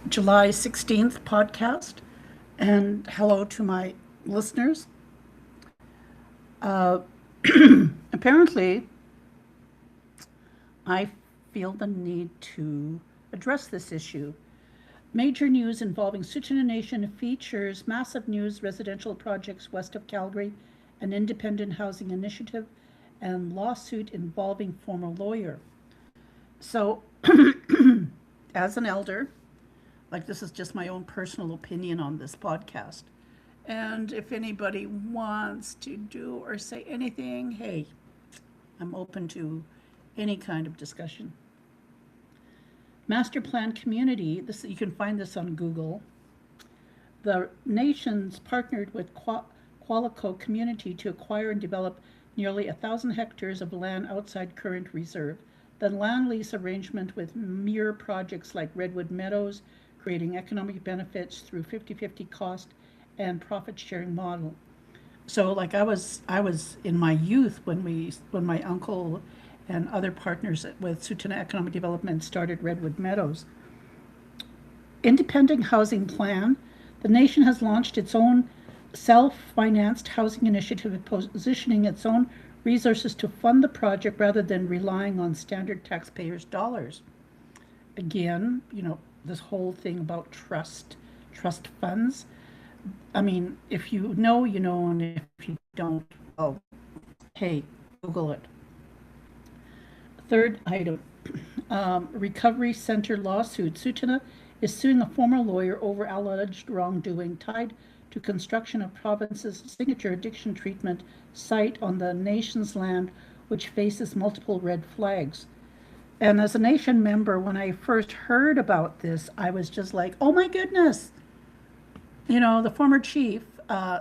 July 16th podcast, and hello to my listeners. Uh, Apparently, I feel the need to address this issue. Major news involving Tsuut'ina Nation features massive news residential projects west of Calgary, an independent housing initiative, and lawsuit involving former lawyer. So, as an elder, like this is just my own personal opinion on this podcast. And if anybody wants to do or say anything, hey, I'm open to any kind of discussion. Master Plan Community, this you can find this on Google. The nations partnered with Qualico Community to acquire and develop nearly 1,000 hectares of land outside current reserve. The land lease arrangement with mirror projects like Redwood Meadows, creating economic benefits through 50-50 cost and profit sharing model. So like I was in my youth when my uncle and other partners with Tsuut'ina Economic Development started Redwood Meadows. Independent housing plan. The nation has launched its own self-financed housing initiative, positioning its own resources to fund the project rather than relying on standard taxpayers' dollars. Again, this whole thing about trust funds. I mean, if you know, you know, and if you don't, well, hey, Google it. Third item, Recovery Center lawsuit. Tsuut'ina is suing a former lawyer over alleged wrongdoing tied to construction of province's signature addiction treatment site on the nation's land, which faces multiple red flags. And as a nation member, when I first heard about this, I was just like, oh my goodness. The former chief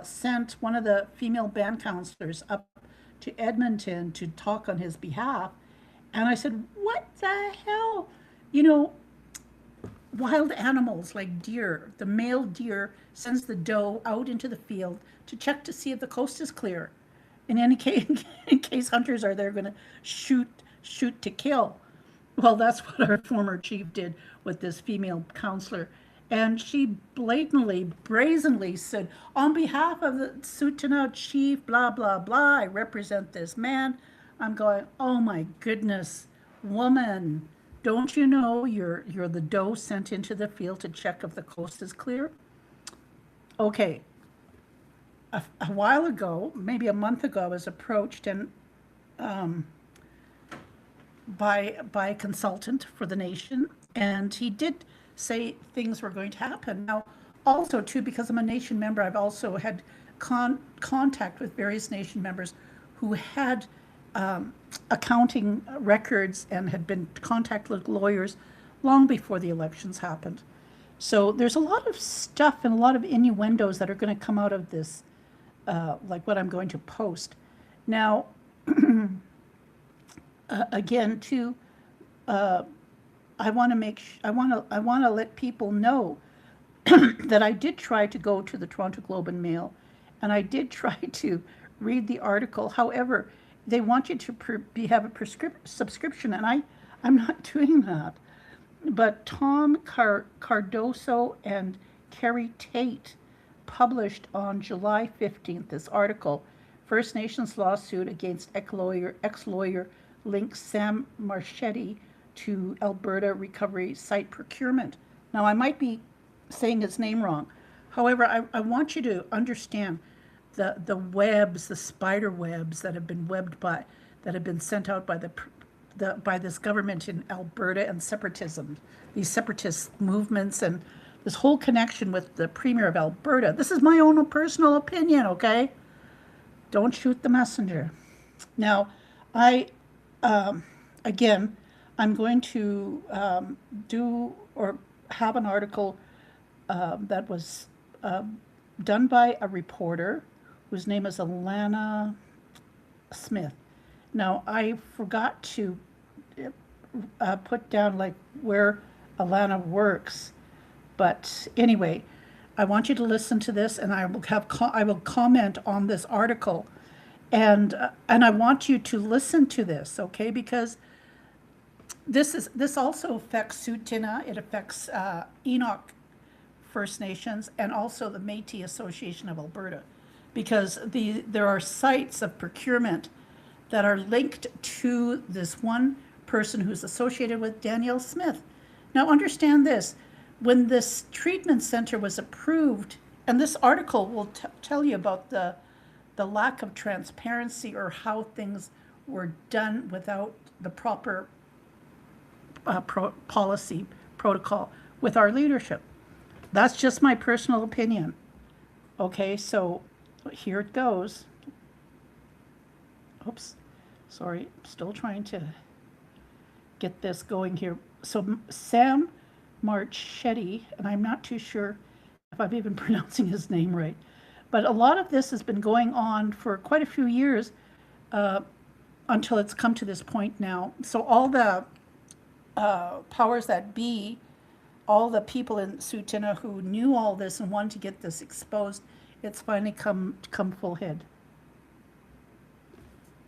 sent one of the female band counselors up to Edmonton to talk on his behalf. And I said, what the hell? You know, Wild animals like deer, the male deer sends the doe out into the field to check to see if the coast is clear. In any case, in case hunters are there going to shoot to kill. Well, that's what our former chief did with this female counselor. And she blatantly, brazenly said, on behalf of the Tsuut'ina chief, blah, blah, blah, I represent this man. I'm going, oh my goodness, woman, don't you know you're the doe sent into the field to check if the coast is clear? Okay, a while ago, maybe a month ago, I was approached and by a consultant for the nation, and he did say things were going to happen. Now, also too, because I'm a nation member, I've also had contact with various nation members who had accounting records and had been contacted with lawyers long before the elections happened. So there's a lot of stuff and a lot of innuendos that are going to come out of this, like what I'm going to post. Now, again, too, I want to I want to let people know that I did try to go to the Toronto Globe and Mail, and I did try to read the article. However, they want you to have a subscription, and I'm not doing that. But Tom Cardoso and Kerry Tate published on July 15th this article, First Nations lawsuit against ex-lawyer links Sam Marchetti to Alberta recovery site procurement. Now, I might be saying his name wrong. However, I want you to understand the webs, the spider webs that have been that have been sent out by by this government in Alberta and separatism, these separatist movements and this whole connection with the Premier of Alberta. This is my own personal opinion, okay? Don't shoot the messenger. Now, again, I'm going to do or have an article that was done by a reporter whose name is Alana Smith. Now, I forgot to put down like where Alana works, but anyway, I want you to listen to this, and I will comment on this article, and I want you to listen to this, okay? Because this also affects Tsuut'ina. It affects Enoch First Nations and also the Métis Association of Alberta, because there are sites of procurement that are linked to this one person who's associated with Danielle Smith. Now understand this, when this treatment center was approved, and this article will tell you about the lack of transparency or how things were done without the proper policy protocol with our leadership. That's just my personal opinion. Okay, so here it goes. Oops, sorry, still trying to get this going here. So Sam Marchetti, and I'm not too sure if I'm even pronouncing his name right, but a lot of this has been going on for quite a few years until it's come to this point now. So all the powers that be, all the people in Tsuut'ina who knew all this and wanted to get this exposed, it's finally come full head.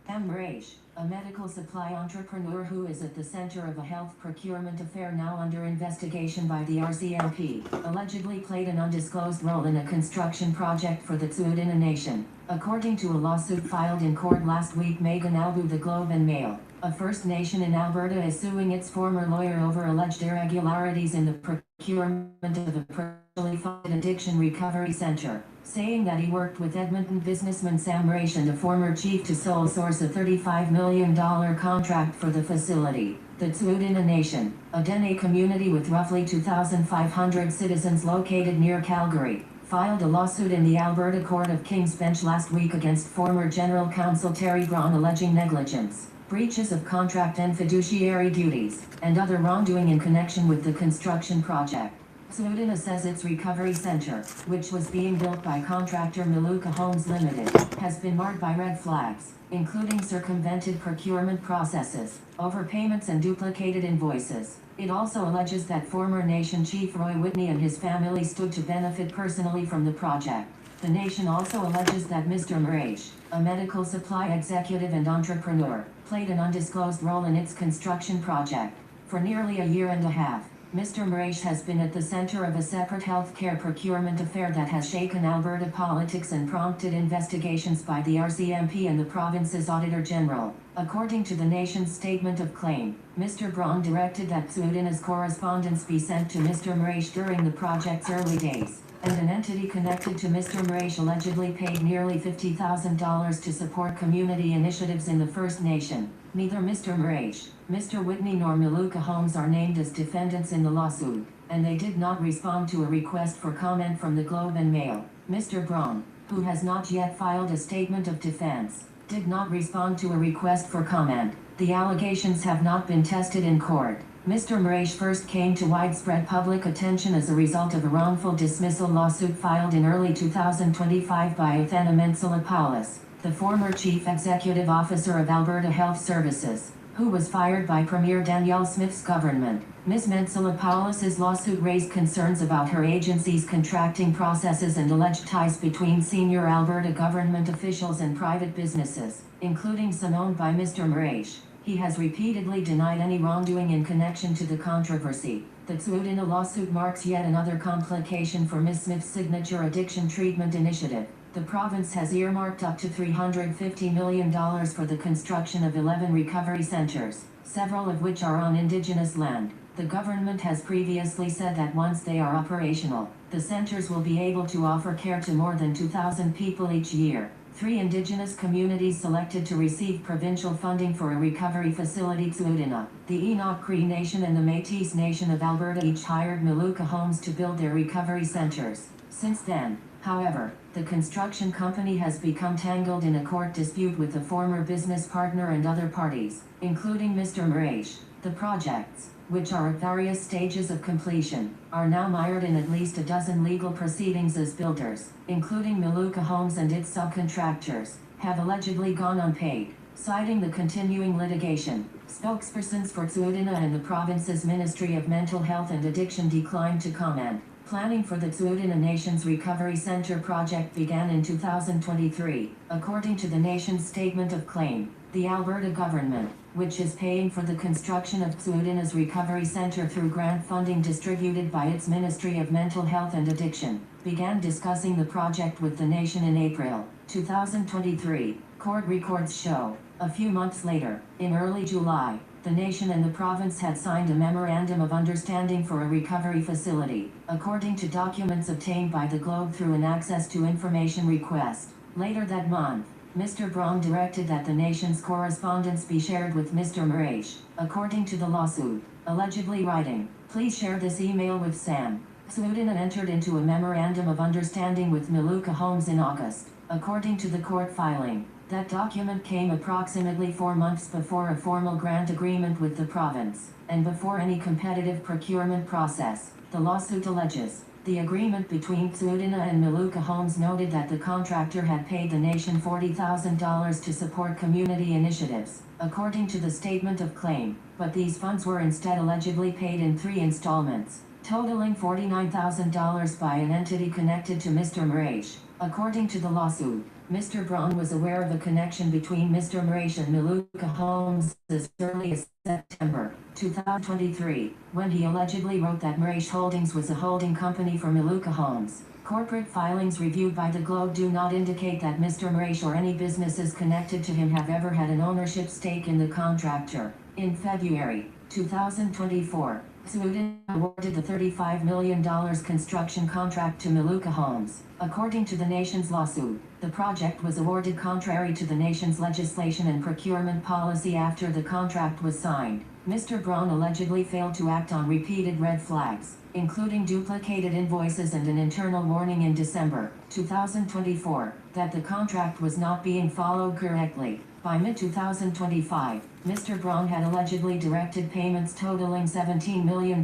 Sam Maraish, a medical supply entrepreneur who is at the center of a health procurement affair now under investigation by the RCMP, allegedly played an undisclosed role in a construction project for the Tsuut'ina Nation. According to a lawsuit filed in court last week, Megan Albu, the Globe and Mail, a First Nation in Alberta, is suing its former lawyer over alleged irregularities in the procurement of a partially funded addiction recovery center, saying that he worked with Edmonton businessman Sam Maraish and a former chief to sole source a $35 million contract for the facility. The Tsuut'ina Nation, a Dene community with roughly 2,500 citizens located near Calgary, filed a lawsuit in the Alberta Court of King's Bench last week against former General Counsel Terry Braun, alleging negligence, breaches of contract and fiduciary duties, and other wrongdoing in connection with the construction project. Tsuut'ina says its recovery center, which was being built by contractor Maluka Homes Limited, has been marred by red flags, including circumvented procurement processes, overpayments and duplicated invoices. It also alleges that former Nation Chief Roy Whitney and his family stood to benefit personally from the project. The Nation also alleges that Mr. Maraish, a medical supply executive and entrepreneur, played an undisclosed role in its construction project. For nearly a year and a half, Mr. Maraish has been at the center of a separate healthcare procurement affair that has shaken Alberta politics and prompted investigations by the RCMP and the province's Auditor General. According to the Nation's statement of claim, Mr. Braun directed that Tsuut'ina's correspondence be sent to Mr. Maraish during the project's early days, and an entity connected to Mr. Maraish allegedly paid nearly $50,000 to support community initiatives in the First Nation. Neither Mr. Maraish, Mr. Whitney nor Maluka Homes are named as defendants in the lawsuit, and they did not respond to a request for comment from the Globe and Mail. Mr. Braun, who has not yet filed a statement of defense, did not respond to a request for comment. The allegations have not been tested in court. Mr. Maraish first came to widespread public attention as a result of a wrongful dismissal lawsuit filed in early 2025 by Athena Mentzilopoulos, the former Chief Executive Officer of Alberta Health Services, who was fired by Premier Danielle Smith's government. Ms. Mentzilopoulos' lawsuit raised concerns about her agency's contracting processes and alleged ties between senior Alberta government officials and private businesses, including some owned by Mr. Maraish. He has repeatedly denied any wrongdoing in connection to the controversy. The Tsuut'ina lawsuit marks yet another complication for Ms. Smith's signature addiction treatment initiative. The province has earmarked up to $350 million for the construction of 11 recovery centers, several of which are on Indigenous land. The government has previously said that once they are operational, the centers will be able to offer care to more than 2,000 people each year. 3 Indigenous communities selected to receive provincial funding for a recovery facility: Tsuut'ina, the Enoch Cree Nation and the Métis Nation of Alberta each hired Maluka Homes to build their recovery centers. Since then, however, the construction company has become tangled in a court dispute with a former business partner and other parties, including Mr. Maraish. The projects, which are at various stages of completion, are now mired in at least a dozen legal proceedings as builders, including Maluka Homes and its subcontractors, have allegedly gone unpaid. Citing the continuing litigation, spokespersons for Tsuut'ina and the province's Ministry of Mental Health and Addiction declined to comment. Planning for the Tsuut'ina Nation's Recovery Center project began in 2023. According to the Nation's statement of claim, the Alberta government, which is paying for the construction of Tsuudina's recovery center through grant funding distributed by its Ministry of Mental Health and Addiction, began discussing the project with the nation in April 2023, court records show. A few months later, in early July, the nation and the province had signed a memorandum of understanding for a recovery facility, according to documents obtained by the Globe through an access to information request. Later that month, Mr. Braun directed that the nation's correspondence be shared with Mr. Mraish, according to the lawsuit, allegedly writing, "Please share this email with Sam." Tsuudina entered into a memorandum of understanding with Maluka Homes in August, according to the court filing. That document came approximately 4 months before a formal grant agreement with the province, and before any competitive procurement process, the lawsuit alleges. The agreement between Tsuudina and Maluka Homes noted that the contractor had paid the nation $40,000 to support community initiatives, according to the statement of claim, but these funds were instead allegedly paid in 3 installments, totaling $49,000 by an entity connected to Mr. Mraish. According to the lawsuit, Mr. Braun was aware of a connection between Mr. Mraish and Maluka Homes as early as September 2023, when he allegedly wrote that Mraish Holdings was a holding company for Maluka Homes. Corporate filings reviewed by the Globe do not indicate that Mr. Mraish or any businesses connected to him have ever had an ownership stake in the contractor. In February 2024, Tsuudina awarded the $35 million construction contract to Maluka Homes. According to the nation's lawsuit, the project was awarded contrary to the nation's legislation and procurement policy after the contract was signed. Mr. Braun allegedly failed to act on repeated red flags, including duplicated invoices and an internal warning in December 2024 that the contract was not being followed correctly. By mid-2025, Mr. Braun had allegedly directed payments totaling $17 million,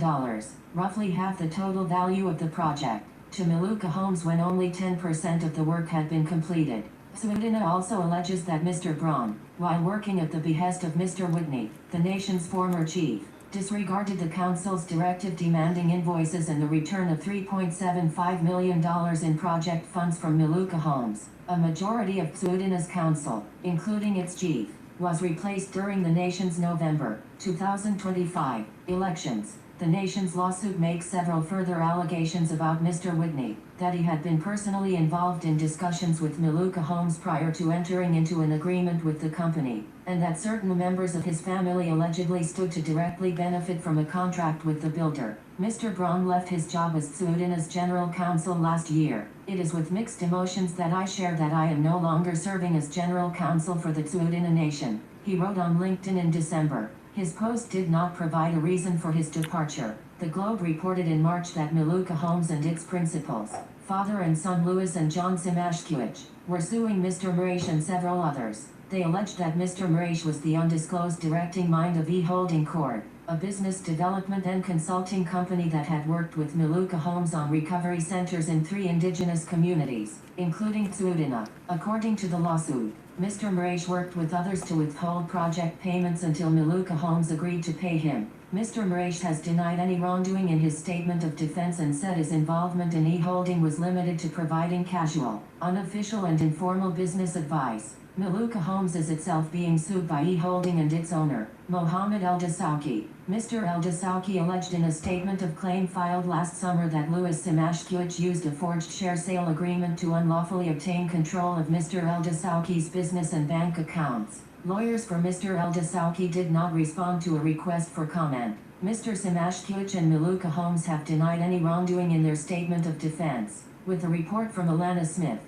roughly half the total value of the project, to Maluka Homes when only 10% of the work had been completed. Tsuudina also alleges that Mr. Braun, while working at the behest of Mr. Whitney, the nation's former chief, disregarded the council's directive demanding invoices and the return of $3.75 million in project funds from Maluka Homes. A majority of Tsuudina's council, including its chief, was replaced during the nation's November 2025 elections. The nation's lawsuit makes several further allegations about Mr. Whitney, that he had been personally involved in discussions with Maluka Homes prior to entering into an agreement with the company, and that certain members of his family allegedly stood to directly benefit from a contract with the builder. Mr. Braun left his job as Tsuudina's general counsel last year. "It is with mixed emotions that I share that I am no longer serving as general counsel for the Tsuudina Nation," he wrote on LinkedIn in December. His post did not provide a reason for his departure. The Globe reported in March that Maluka Homes and its principals, father and son Louis and John Simashkiewicz, were suing Mr. Mraish and several others. They alleged that Mr. Mraish was the undisclosed directing mind of E-Holding Corp., a business development and consulting company that had worked with Maluka Homes on recovery centers in 3 indigenous communities, including Tsuudina. According to the lawsuit, Mr. Mraish worked with others to withhold project payments until Maluka Homes agreed to pay him. Mr. Mraish has denied any wrongdoing in his statement of defense and said his involvement in E-Holding was limited to providing casual, unofficial and informal business advice. Maluka Homes is itself being sued by E-Holding and its owner, Mohammed El-Dasauki. Mr. El-Dasauki alleged in a statement of claim filed last summer that Louis Simashkiewicz used a forged share sale agreement to unlawfully obtain control of Mr. El-Dasauki's business and bank accounts. Lawyers for Mr. El-Dasauki did not respond to a request for comment. Mr. Simashkiewicz and Maluka Homes have denied any wrongdoing in their statement of defense. With a report from Alana Smith.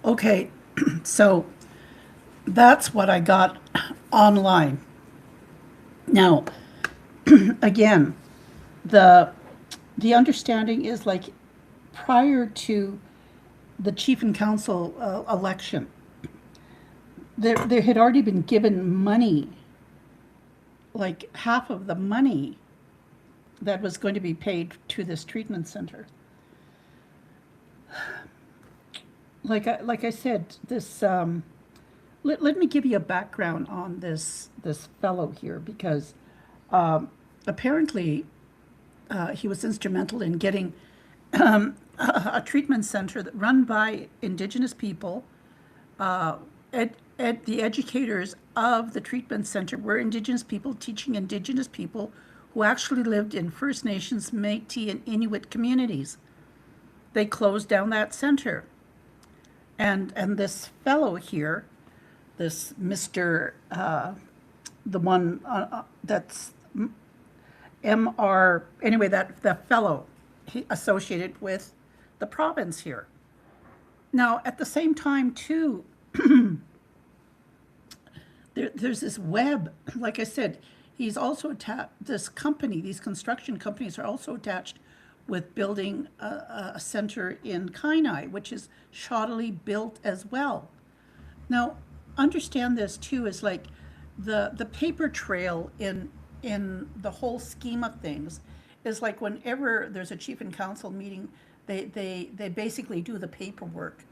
Okay, so that's what I got online. Now, again, the understanding is like prior to the chief and council election, there had already been given money, like half of the money that was going to be paid to this treatment center. Like I said, this let me give you a background on this fellow here, because apparently he was instrumental in getting a treatment center that run by Indigenous people, the educators of the treatment center were Indigenous people teaching Indigenous people who actually lived in First Nations, Métis, and Inuit communities. They closed down that center. And this fellow here, this Mr. The one that's MR, anyway, that fellow associated with the province here. Now, at the same time, too, there's this web. Like I said, he's also attached, this company, these construction companies are also attached with building a center in Kainai, which is shoddily built as well. Now, understand this too, is like the paper trail in the whole scheme of things is like whenever there's a chief and council meeting, they basically do the paperwork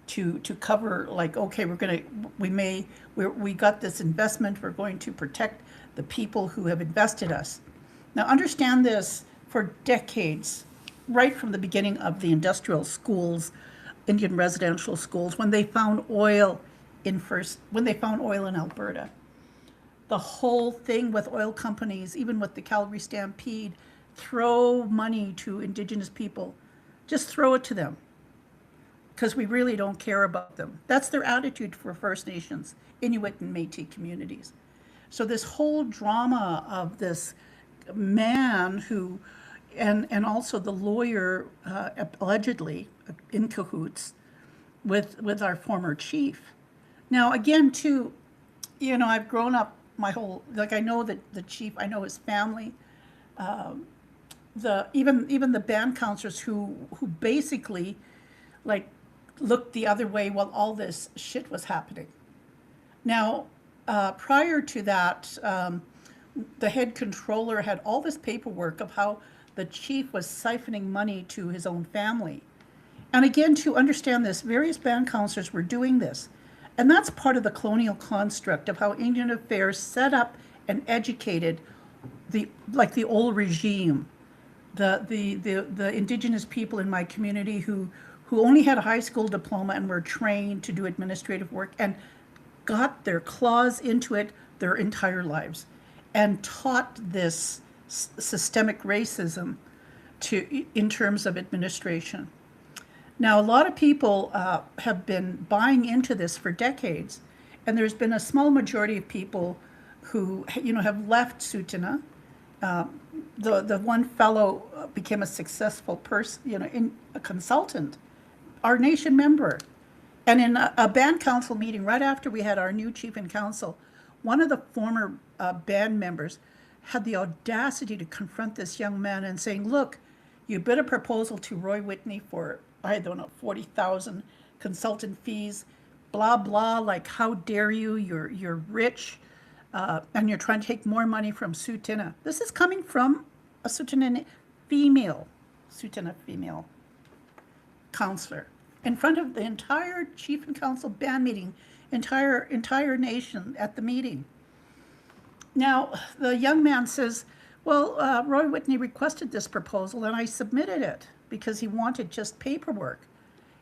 to cover, like, okay, we got this investment, we're going to protect the people who have invested us. Now understand this, for decades, right from the beginning of the industrial schools, Indian residential schools, when they found oil in Alberta, the whole thing with oil companies, even with the Calgary Stampede, throw money to Indigenous people. Just throw it to them, because we really don't care about them. That's their attitude for First Nations, Inuit and Métis communities. So this whole drama of this man who, and also the lawyer allegedly in cahoots with our former chief. Now again, too, I've grown up my whole, like, I know that the chief, I know his family, even the band counselors who basically like looked the other way while all this shit was happening. Now, prior to that, the head controller had all this paperwork of how the chief was siphoning money to his own family. And again, to understand this, various band counselors were doing this. And that's part of the colonial construct of how Indian Affairs set up and educated the old regime, the Indigenous people in my community who only had a high school diploma and were trained to do administrative work and got their claws into it their entire lives and taught this systemic racism in terms of administration. Now, a lot of people have been buying into this for decades, and there's been a small majority of people who, have left Tsuut'ina. The one fellow became a successful person, a consultant, our nation member. And in a band council meeting, right after we had our new chief and council, one of the former band members had the audacity to confront this young man and saying, look, you bid a proposal to Roy Whitney for, I don't know, 40,000 consultant fees, blah, blah, like, how dare you, you're rich, and you're trying to take more money from Tsuut'ina. This is coming from a Tsuut'ina female counselor in front of the entire chief and council band meeting, entire nation at the meeting. Now, the young man says, well, Roy Whitney requested this proposal and I submitted it because he wanted just paperwork.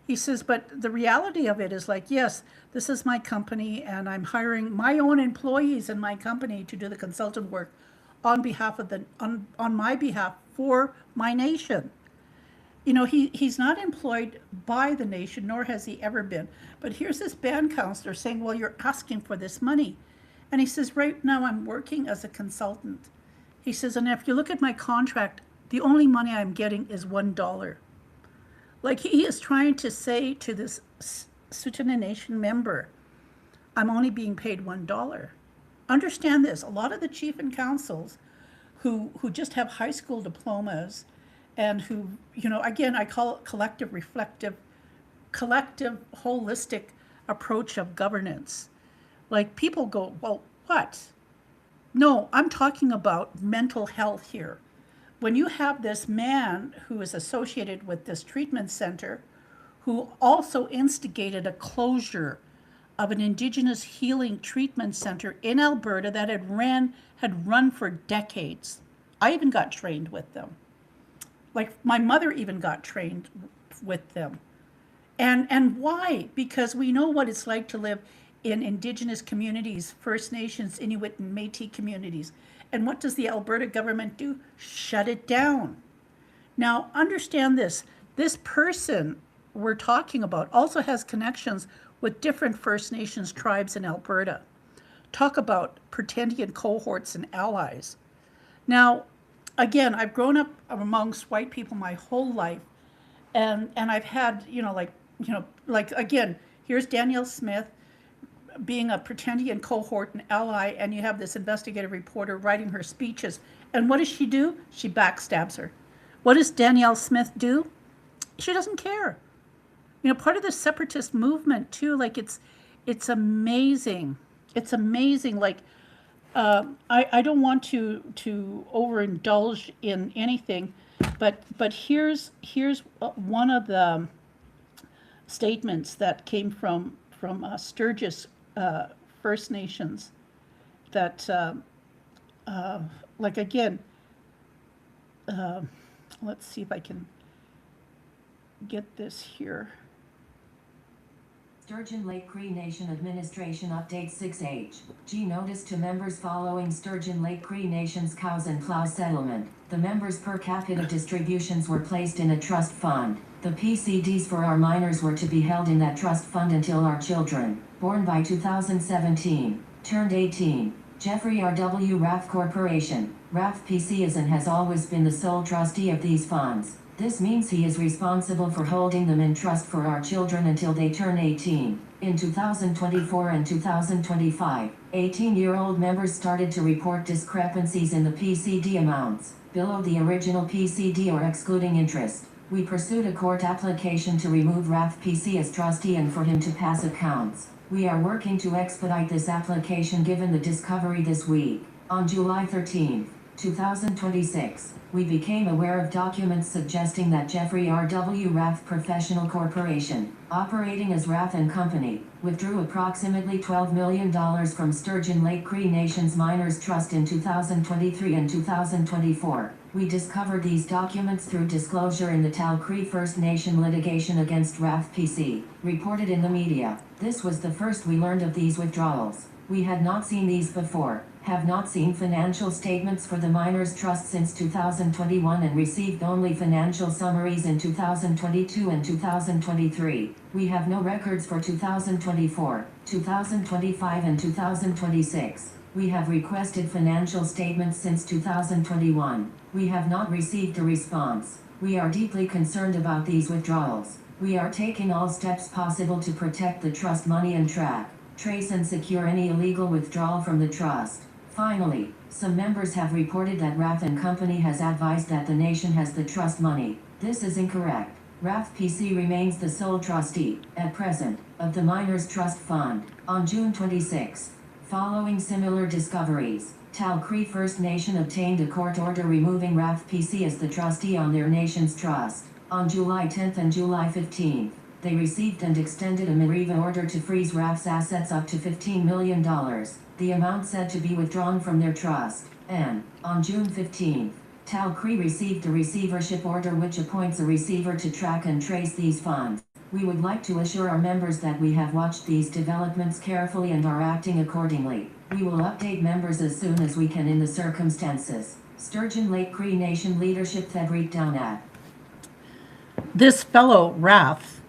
He says, but the reality of it is like, yes, this is my company and I'm hiring my own employees in my company to do the consultant work on behalf of on my behalf for my nation. He's not employed by the nation, nor has he ever been. But here's this band counselor saying, well, you're asking for this money. And he says, right now I'm working as a consultant. He says, and if you look at my contract, the only money I'm getting is $1. Like, he is trying to say to this Tsuut'ina Nation member, I'm only being paid $1. Understand this, a lot of the chief and councils who just have high school diplomas and who, again, I call it collective, holistic approach of governance. Like, people go, well, what? No, I'm talking about mental health here. When you have this man who is associated with this treatment center, who also instigated a closure of an Indigenous healing treatment center in Alberta that had run for decades. I even got trained with them. Like, my mother even got trained with them. And why? Because we know what it's like to live in Indigenous communities, First Nations, Inuit, and Métis communities. And what does the Alberta government do? Shut it down. Now, understand this. This person we're talking about also has connections with different First Nations tribes in Alberta. Talk about pretendian cohorts and allies. Now, again, I've grown up amongst white people my whole life, and I've had, again, here's Danielle Smith being a pretendian cohort and ally, and you have this investigative reporter writing her speeches. And what does she do? She backstabs her. What does Danielle Smith do? She doesn't care. Part of the separatist movement too, like it's amazing. It's amazing. Like, I don't want to overindulge in anything, but here's one of the statements that came from Sturgis First Nations that like again, let's see if I can get this here. Sturgeon Lake Cree Nation Administration Update 6H. G notice to members following Sturgeon Lake Cree Nation's Cows and Plow settlement. The members' per capita distributions were placed in a trust fund. The PCDs for our minors were to be held in that trust fund until our children, born by 2017, turned 18. Jeffrey R.W. Raff Corporation. Raff PC is and has always been the sole trustee of these funds. This means he is responsible for holding them in trust for our children until they turn 18. In 2024 and 2025, 18-year-old members started to report discrepancies in the PCD amounts, below the original PCD or excluding interest. We pursued a court application to remove Raff PC as trustee and for him to pass accounts. We are working to expedite this application given the discovery this week. On July 13, 2026, we became aware of documents suggesting that Jeffrey R.W. Raff Professional Corporation, operating as Raff and Company, withdrew approximately $12 million from Sturgeon Lake Cree Nation's Miners Trust in 2023 and 2024. We discovered these documents through disclosure in the Tal Cree First Nation litigation against Raff PC, reported in the media. This was the first we learned of these withdrawals. We had not seen these before, have not seen financial statements for the Miners Trust since 2021 and received only financial summaries in 2022 and 2023. We have no records for 2024, 2025 and 2026. We have requested financial statements since 2021. We have not received a response. We are deeply concerned about these withdrawals. We are taking all steps possible to protect the trust money and track, trace and secure any illegal withdrawal from the trust. Finally, some members have reported that Raff and Company has advised that the nation has the trust money. This is incorrect. Raff PC remains the sole trustee, at present, of the Miners Trust Fund. On June 26, following similar discoveries, Tal Cree First Nation obtained a court order removing Raff PC as the trustee on their nation's trust. On July 10 and July 15, they received and extended a Meriva order to freeze Raff's assets up to $15 million, the amount said to be withdrawn from their trust. And, on June 15, Tal Cree received a receivership order which appoints a receiver to track and trace these funds. We would like to assure our members that we have watched these developments carefully and are acting accordingly. We will update members as soon as we can in the circumstances. Sturgeon Lake Cree Nation Leadership Thedric Downat. This fellow, Raff,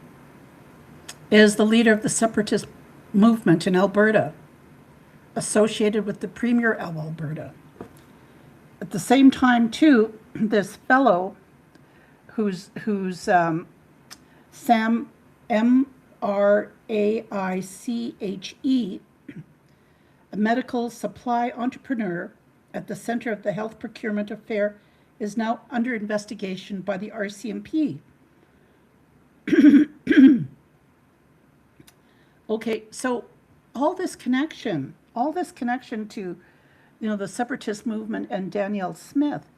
is the leader of the separatist movement in Alberta, associated with the Premier of Alberta. At the same time, too, this fellow, who's Sam Mraiche, a medical supply entrepreneur at the center of the health procurement affair, is now under investigation by the RCMP. Okay, so all this connection to, the separatist movement and Danielle Smith.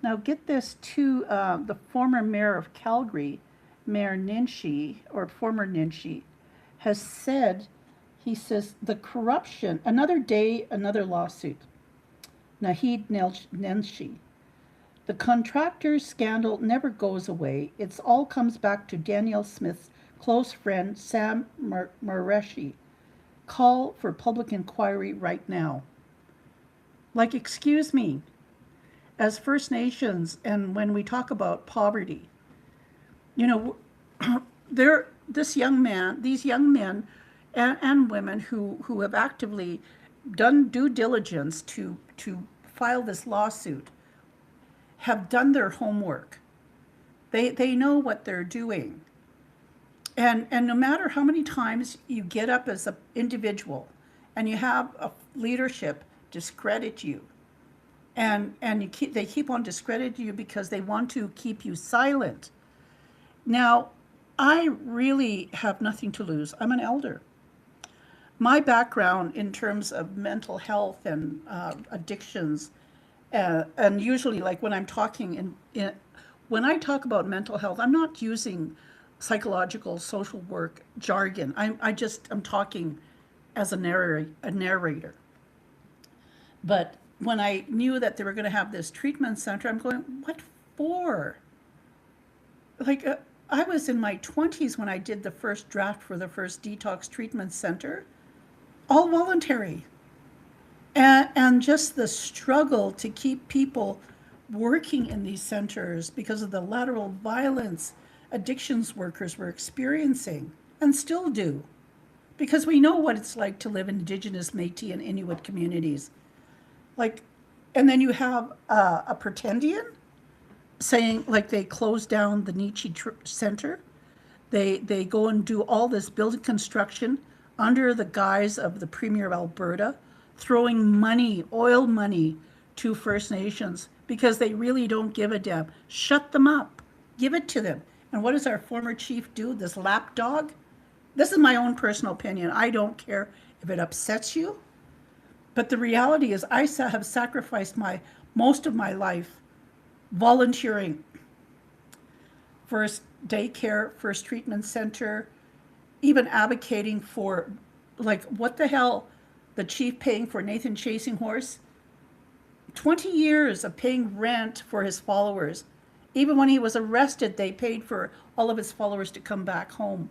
Now get this to the former mayor of Calgary, Mayor Nenshi, or former Nenshi, has said, he says, the corruption, another day, another lawsuit. Naheed Nenshi. The contractors scandal never goes away. It all comes back to Danielle Smith's close friend, Sam Mraiche. call for public inquiry right now. Like, excuse me, as First Nations, and when we talk about poverty, you know, there, these young men and women who have actively done due diligence to file this lawsuit have done their homework. They know what they're doing. And no matter how many times you get up as an individual and you have a leadership discredit you, and they keep on discrediting you because they want to keep you silent. Now, I really have nothing to lose. I'm an elder. My background in terms of mental health and addictions, and usually, like when I'm talking when I talk about mental health, I'm not using psychological social work jargon. I'm talking as a narrator. But when I knew that they were going to have this treatment center, I'm going, what for? Like, I was in my 20s when I did the first draft for the first detox treatment center, all voluntary. And just the struggle to keep people working in these centers because of the lateral violence addictions workers were experiencing and still do. Because we know what it's like to live in Indigenous, Métis, and Inuit communities. Like, and then you have a pretendian saying, like, they closed down the Nietzsche Center. They go and do all this building construction under the guise of the Premier of Alberta, throwing money, oil money, to First Nations because they really don't give a damn. Shut them up. Give it to them. And what does our former chief do, this lapdog? This is my own personal opinion. I don't care if it upsets you. But the reality is I have sacrificed most of my life volunteering. First daycare, first treatment center, even advocating for, like, what the hell, the chief paying for Nathan Chasing Horse? 20 years of paying rent for his followers. Even when he was arrested, they paid for all of his followers to come back home.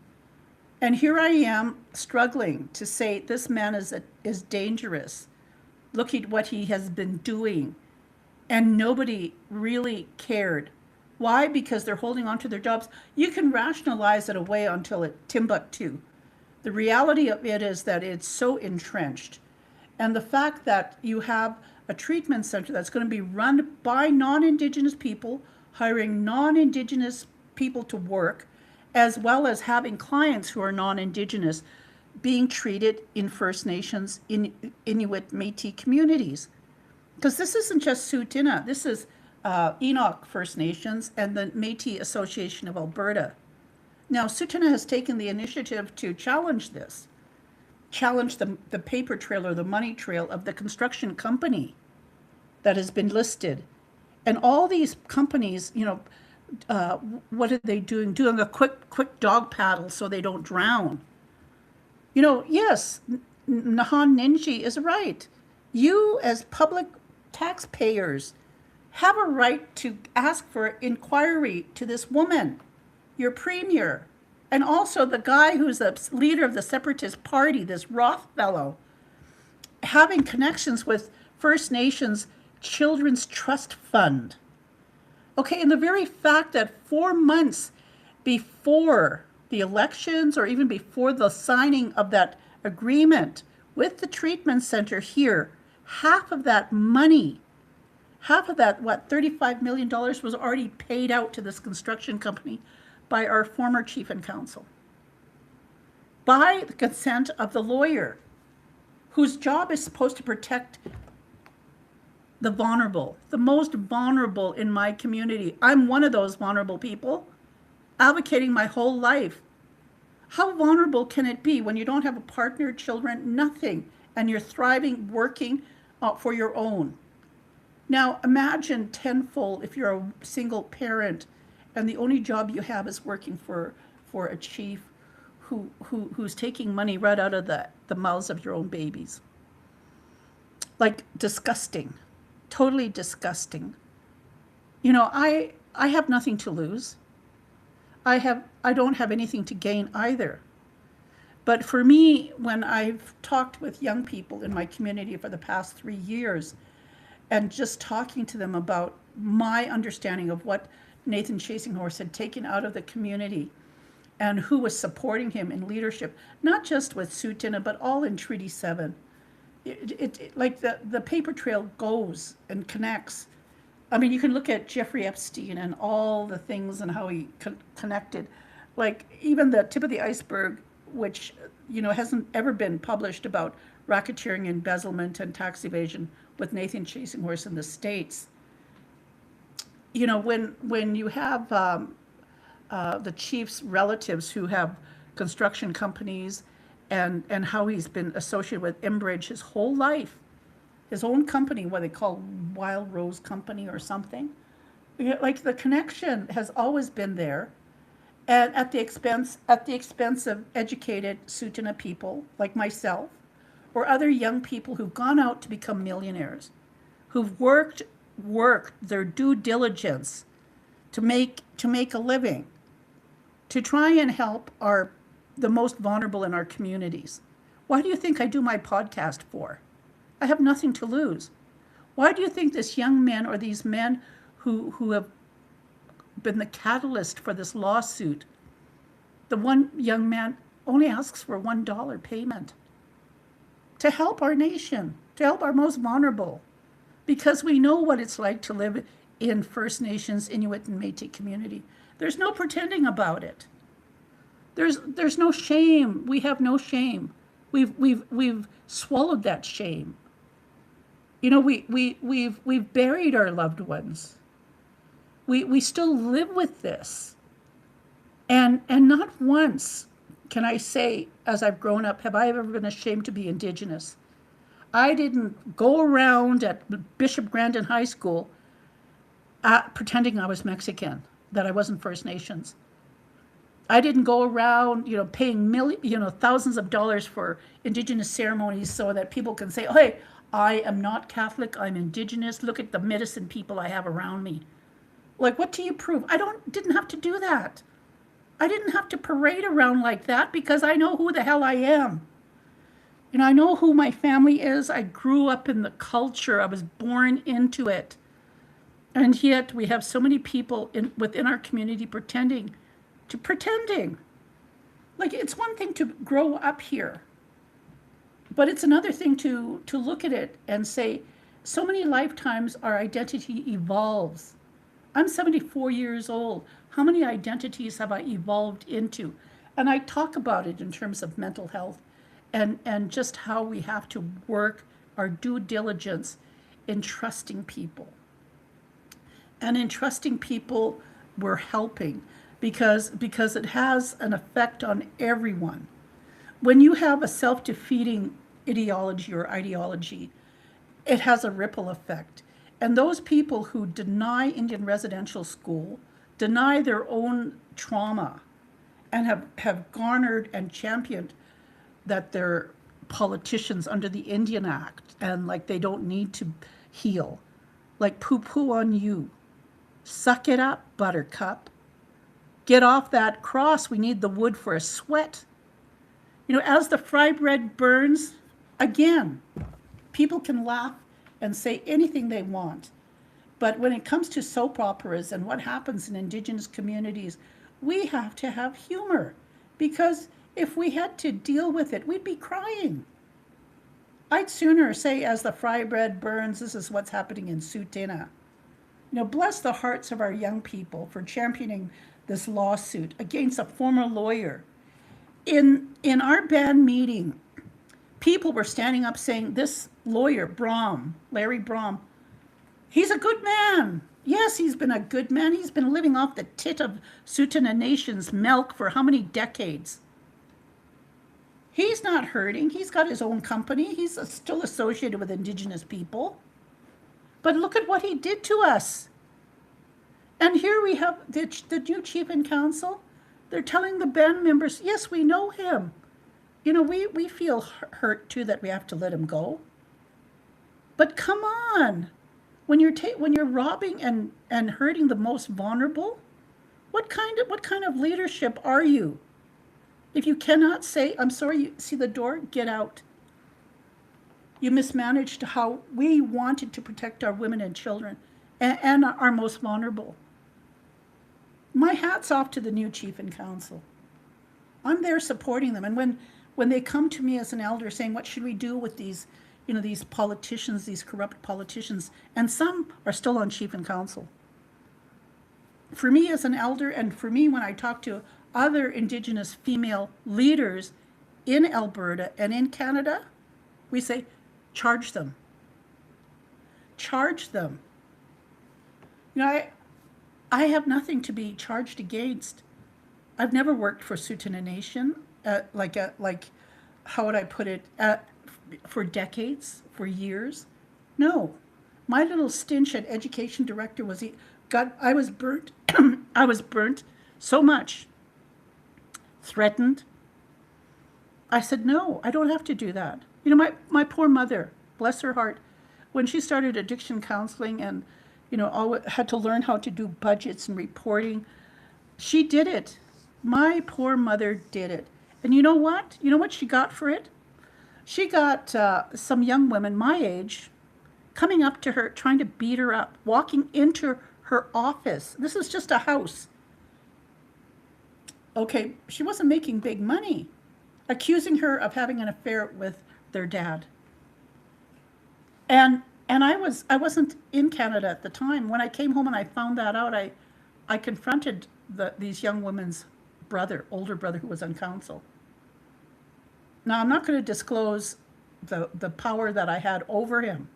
And here I am struggling to say this man is dangerous. Look at what he has been doing. And nobody really cared. Why? Because they're holding on to their jobs. You can rationalize it away until Timbuktu. The reality of it is that it's so entrenched. And the fact that you have a treatment center that's going to be run by non-Indigenous people, hiring non-Indigenous people to work, as well as having clients who are non-Indigenous being treated in First Nations, Inuit, Métis communities. Because this isn't just Tsuut'ina, this is Enoch First Nations and the Métis Association of Alberta. Now, Tsuut'ina has taken the initiative to challenge this, challenge the paper trail or the money trail of the construction company that has been listed. And all these companies, what are they doing? Doing a quick dog paddle so they don't drown. Yes, Nahan Ninji is right. You, as public taxpayers, have a right to ask for inquiry to this woman, your premier, and also the guy who's the leader of the Separatist Party, this Roth fellow, having connections with First Nations Children's Trust Fund. Okay, and the very fact that 4 months before the elections or even before the signing of that agreement with the treatment center here, half of that money, half of that, $35 million was already paid out to this construction company by our former chief and counsel, by the consent of the lawyer, whose job is supposed to protect the vulnerable, the most vulnerable in my community. I'm one of those vulnerable people, advocating my whole life. How vulnerable can it be when you don't have a partner, children, nothing, and you're thriving, working for your own? Now, imagine tenfold if you're a single parent and the only job you have is working for a chief who's taking money right out of the mouths of your own babies. Like, disgusting. Totally disgusting. I have nothing to lose. I don't have anything to gain either. But for me, when I've talked with young people in my community for the past 3 years and just talking to them about my understanding of what Nathan Chasinghorse had taken out of the community and who was supporting him in leadership, not just with Tsuut'ina, but all in Treaty 7. Like the paper trail goes and connects. I mean, you can look at Jeffrey Epstein and all the things and how he connected. Like even the tip of the iceberg, which, hasn't ever been published about racketeering, embezzlement, and tax evasion with Nathan Chasinghorse in the States. When you have the chief's relatives who have construction companies and how he's been associated with Enbridge his whole life, his own company, what they call Wild Rose Company or something. Like the connection has always been there, and at the expense of educated Tsuut'ina people like myself, or other young people who've gone out to become millionaires, who've worked their due diligence to make a living, to try and help the most vulnerable in our communities. Why do you think I do my podcast for? I have nothing to lose. Why do you think this young man or these men who have been the catalyst for this lawsuit, the one young man only asks for $1 payment to help our nation, to help our most vulnerable, because we know what it's like to live in First Nations, Inuit, and Métis community. There's no pretending about it. There's no shame. We have no shame. We've swallowed that shame. We've buried our loved ones. We still live with this. And not once can I say, as I've grown up, have I ever been ashamed to be Indigenous. I didn't go around at Bishop Grandin High School pretending I was Mexican, that I wasn't First Nations. I didn't go around, paying thousands of dollars for Indigenous ceremonies so that people can say, hey, I am not Catholic, I'm Indigenous, look at the medicine people I have around me. Like, what do you prove? Didn't have to do that. I didn't have to parade around like that because I know who the hell I am. I know who my family is. I grew up in the culture. I was born into it. And yet we have so many people within our community pretending. Like, it's one thing to grow up here, but it's another thing to look at it and say, so many lifetimes our identity evolves. I'm 74 years old. How many identities have I evolved into? And I talk about it in terms of mental health and just how we have to work our due diligence in trusting people. And in trusting people, we're helping because it has an effect on everyone. When you have a self-defeating ideology, it has a ripple effect. And those people who deny Indian residential school, deny their own trauma, and have garnered and championed that they're politicians under the Indian Act and like they don't need to heal, like poo-poo on you. Suck it up, buttercup. Get off that cross. We need the wood for a sweat. As the fry bread burns, again, people can laugh and say anything they want. But when it comes to soap operas and what happens in Indigenous communities, we have to have humor, because if we had to deal with it, we'd be crying. I'd sooner say, as the fry bread burns, this is what's happening in Tsuut'ina. Bless the hearts of our young people for championing this lawsuit against a former lawyer. In our band meeting, people were standing up saying, this lawyer, Larry Brom, he's a good man. Yes, he's been a good man. He's been living off the tit of Tsuut'ina Nation's milk for how many decades? He's not hurting. He's got his own company. He's still associated with Indigenous people. But look at what he did to us. And here we have the new chief in council. They're telling the band members, yes, we know him. We feel hurt too that we have to let him go. But come on. When you're robbing and hurting the most vulnerable, what kind of leadership are you? If you cannot say, I'm sorry, you see the door, get out. You mismanaged how we wanted to protect our women and children and our most vulnerable. My hat's off to the new chief and council. I'm there supporting them. And when they come to me as an elder saying, what should we do with these, these politicians, these corrupt politicians, and some are still on chief and council. For me as an elder, and for me when I talk to other Indigenous female leaders in Alberta and in Canada, we say, charge them. Charge them. I have nothing to be charged against. I've never worked for Tsuut'ina Nation, like how would I put it, for decades, for years. No, my little stint at education director was, I was burnt, I was burnt so much, threatened. I said, no, I don't have to do that. My poor mother, bless her heart, when she started addiction counseling and, had to learn how to do budgets and reporting, she did it. My poor mother did it. And you know what? You know what she got for it? She got some young women my age coming up to her, trying to beat her up, walking into her office. This is just a house. Okay, she wasn't making big money, accusing her of having an affair with their dad. And I wasn't in Canada at the time. When I came home and I found that out, I confronted these young women's older brother who was on council. Now, I'm not going to disclose the power that I had over him,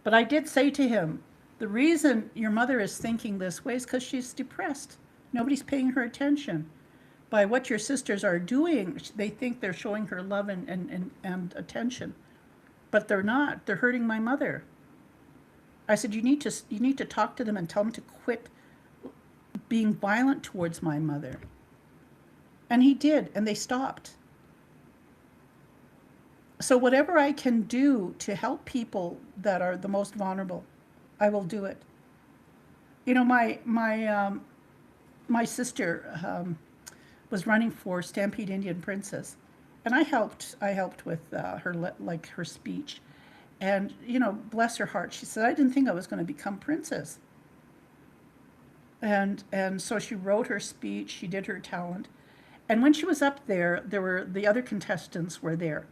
but I did say to him, the reason your mother is thinking this way is because she's depressed. Nobody's paying her attention. By what your sisters are doing, they think they're showing her love and attention, but they're not. They're hurting my mother. I said, you need to talk to them and tell them to quit being violent towards my mother. And he did, and they stopped. So whatever I can do to help people that are the most vulnerable, I will do it. My sister was running for Stampede Indian Princess, and I helped with her speech, and bless her heart, she said, I didn't think I was going to become princess. And so she wrote her speech, she did her talent, and when she was up there, the other contestants were there.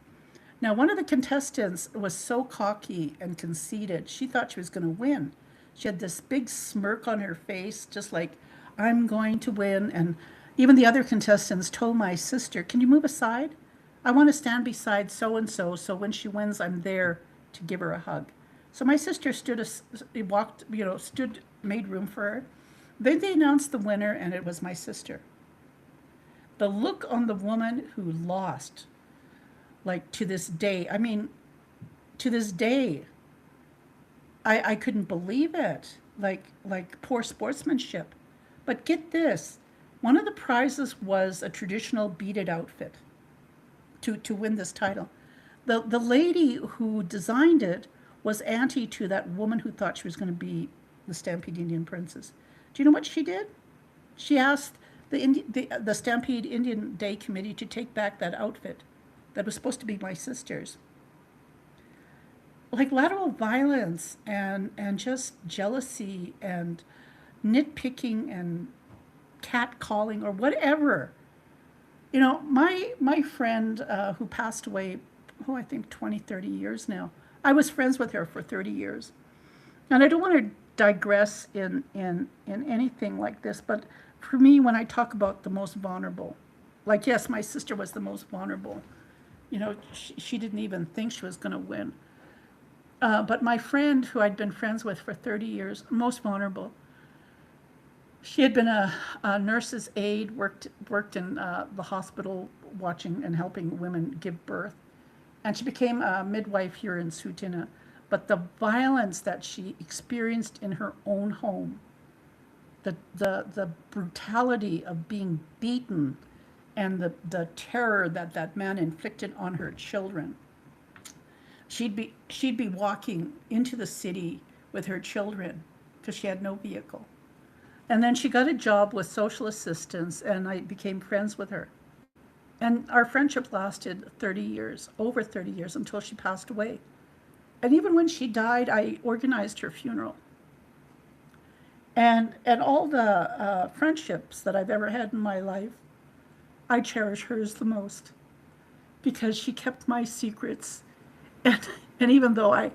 Now, one of the contestants was so cocky and conceited, she thought she was going to win. She had this big smirk on her face, just like, I'm going to win. And even the other contestants told my sister, can you move aside? I want to stand beside so-and-so, so when she wins, I'm there to give her a hug. So my sister made room for her. Then they announced the winner, and it was my sister. The look on the woman who lost, like to this day, I couldn't believe it. Like poor sportsmanship. But get this, one of the prizes was a traditional beaded outfit to win this title. The lady who designed it was auntie to that woman who thought she was going to be the Stampede Indian Princess. Do you know what she did? She asked the Stampede Indian Day Committee to take back that outfit that was supposed to be my sister's. Like lateral violence and just jealousy and nitpicking and catcalling or whatever. My friend who passed away, I think 20, 30 years now, I was friends with her for 30 years. And I don't want to digress in anything like this, but for me, when I talk about the most vulnerable, like, yes, my sister was the most vulnerable. She didn't even think she was going to win. But my friend, who I'd been friends with for 30 years, most vulnerable, she had been a nurse's aide, worked in the hospital watching and helping women give birth. And she became a midwife here in Tsuut'ina. But the violence that she experienced in her own home, the brutality of being beaten, and the terror that man inflicted on her children. She'd be walking into the city with her children because she had no vehicle. And then she got a job with social assistance, and I became friends with her. And our friendship lasted 30 years, over 30 years, until she passed away. And even when she died, I organized her funeral. And all the friendships that I've ever had in my life, I cherish hers the most because she kept my secrets. And, and even though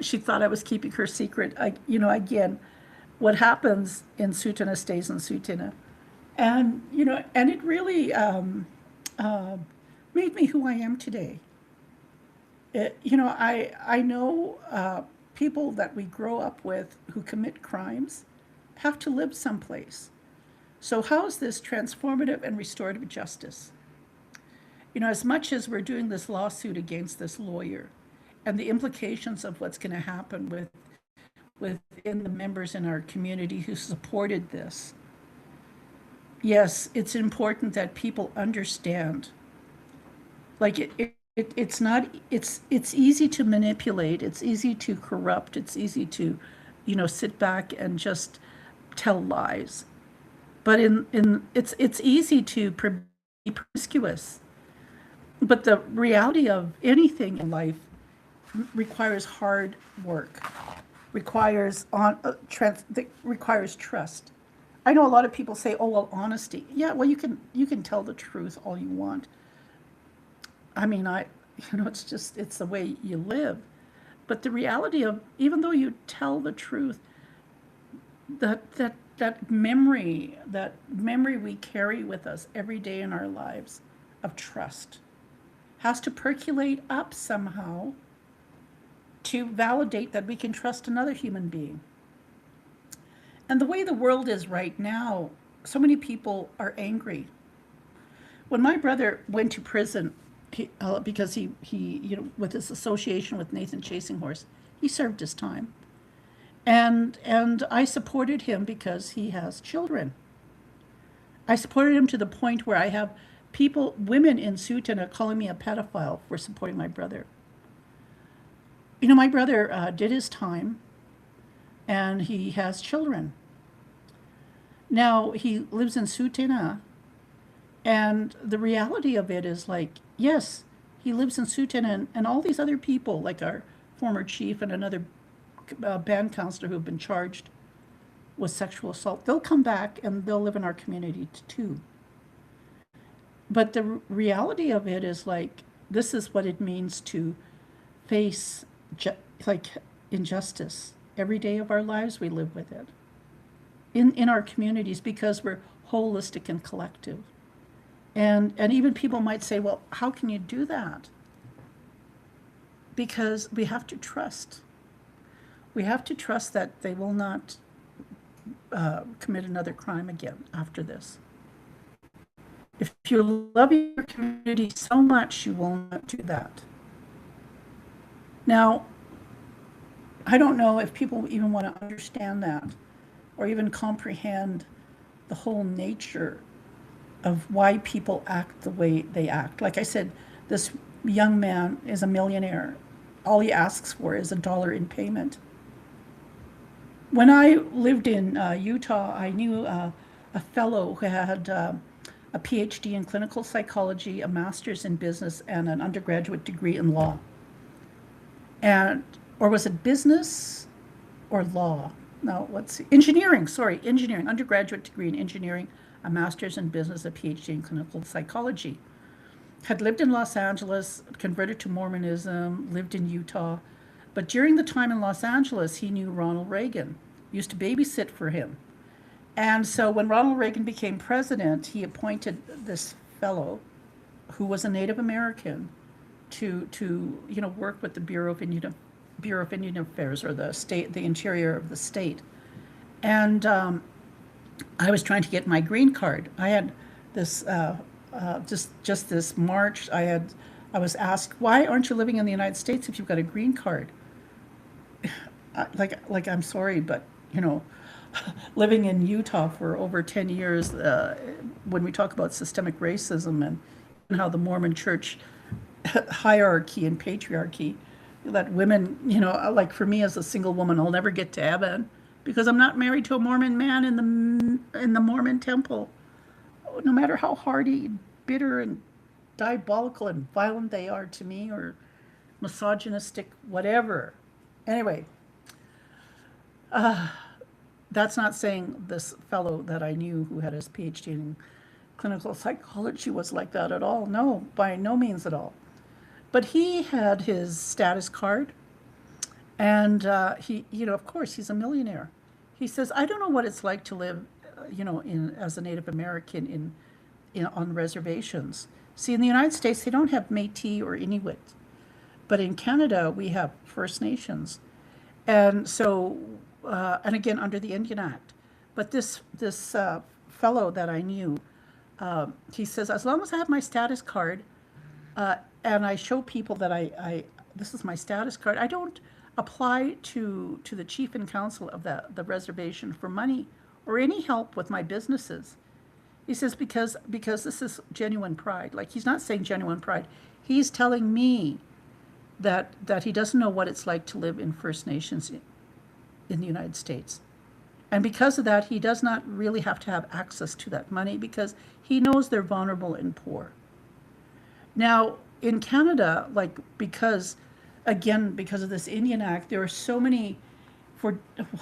she thought I was keeping her secret, again, what happens in Sutana stays in Sutana. And it really uh, made me who I am today. I know people that we grow up with who commit crimes have to live someplace. So how is this transformative and restorative justice? As much as we're doing this lawsuit against this lawyer and the implications of what's going to happen within the members in our community who supported this, yes, it's important that people understand. Like it's not, it's easy to manipulate, it's easy to corrupt, it's easy to, sit back and just tell lies. But it's easy to be promiscuous. But the reality of anything in life requires hard work, requires trust. I know a lot of people say, "Oh, well, honesty." Yeah, well, you can tell the truth all you want. I mean, it's the way you live. But the reality of, even though you tell the truth, that memory we carry with us every day in our lives of trust has to percolate up somehow to validate that we can trust another human being. And the way the world is right now, so many people are angry. When my brother went to prison, because he with his association with Nathan Chasing Horse, he served his time. And I supported him because he has children. I supported him to the point where I have women in Sutana calling me a pedophile for supporting my brother. My brother did his time, and he has children. Now he lives in Sutana, and the reality of it is, like, yes, he lives in Sutana, and all these other people, like our former chief and another band counselor who have been charged with sexual assault, they'll come back and they'll live in our community too. But the reality of it is, like, this is what it means to face injustice every day of our lives. We live with it in our communities because we're holistic and collective. And even people might say, well, how can you do that? Because we have to trust. We have to trust that they will not commit another crime again after this. If you love your community so much, you will not do that. Now, I don't know if people even want to understand that or even comprehend the whole nature of why people act the way they act. Like I said, this young man is a millionaire. All he asks for is $1 in payment. When I lived in Utah, I knew a fellow who had a PhD in clinical psychology, a master's in business, and an undergraduate degree in law. Or was it business or law? No, let's see. Engineering, undergraduate degree in engineering, a master's in business, a PhD in clinical psychology. Had lived in Los Angeles, converted to Mormonism, lived in Utah. But during the time in Los Angeles, he knew Ronald Reagan, used to babysit for him. And so when Ronald Reagan became president, he appointed this fellow who was a Native American to work with the Bureau of Indian Affairs, or the Interior of the state. And I was trying to get my green card. I had this just this March. I was asked, why aren't you living in the United States if you've got a green card? Like I'm sorry, but living in Utah for over 10 years, when we talk about systemic racism and how the Mormon Church hierarchy and patriarchy, that women, like for me as a single woman, I'll never get to heaven because I'm not married to a Mormon man in the Mormon temple. No matter how hardy, bitter, and diabolical and violent they are to me, or misogynistic, whatever. Anyway, that's not saying this fellow that I knew who had his PhD in clinical psychology was like that at all. No, by no means at all. But he had his status card, and he, of course, he's a millionaire. He says, I don't know what it's like to live, as a Native American on reservations. See, in the United States, they don't have Métis or Inuit, but in Canada, we have First Nations, and so, and again under the Indian Act. But this fellow that I knew, he says, as long as I have my status card, and I show people that I this is my status card, I don't apply to the chief and council of the reservation for money or any help with my businesses. He says, because this is genuine pride. Like, he's not saying genuine pride. He's telling me that he doesn't know what it's like to live in First Nations in the United States. And because of that, he does not really have to have access to that money because he knows they're vulnerable and poor. Now, in Canada, because of this Indian Act, there are so many,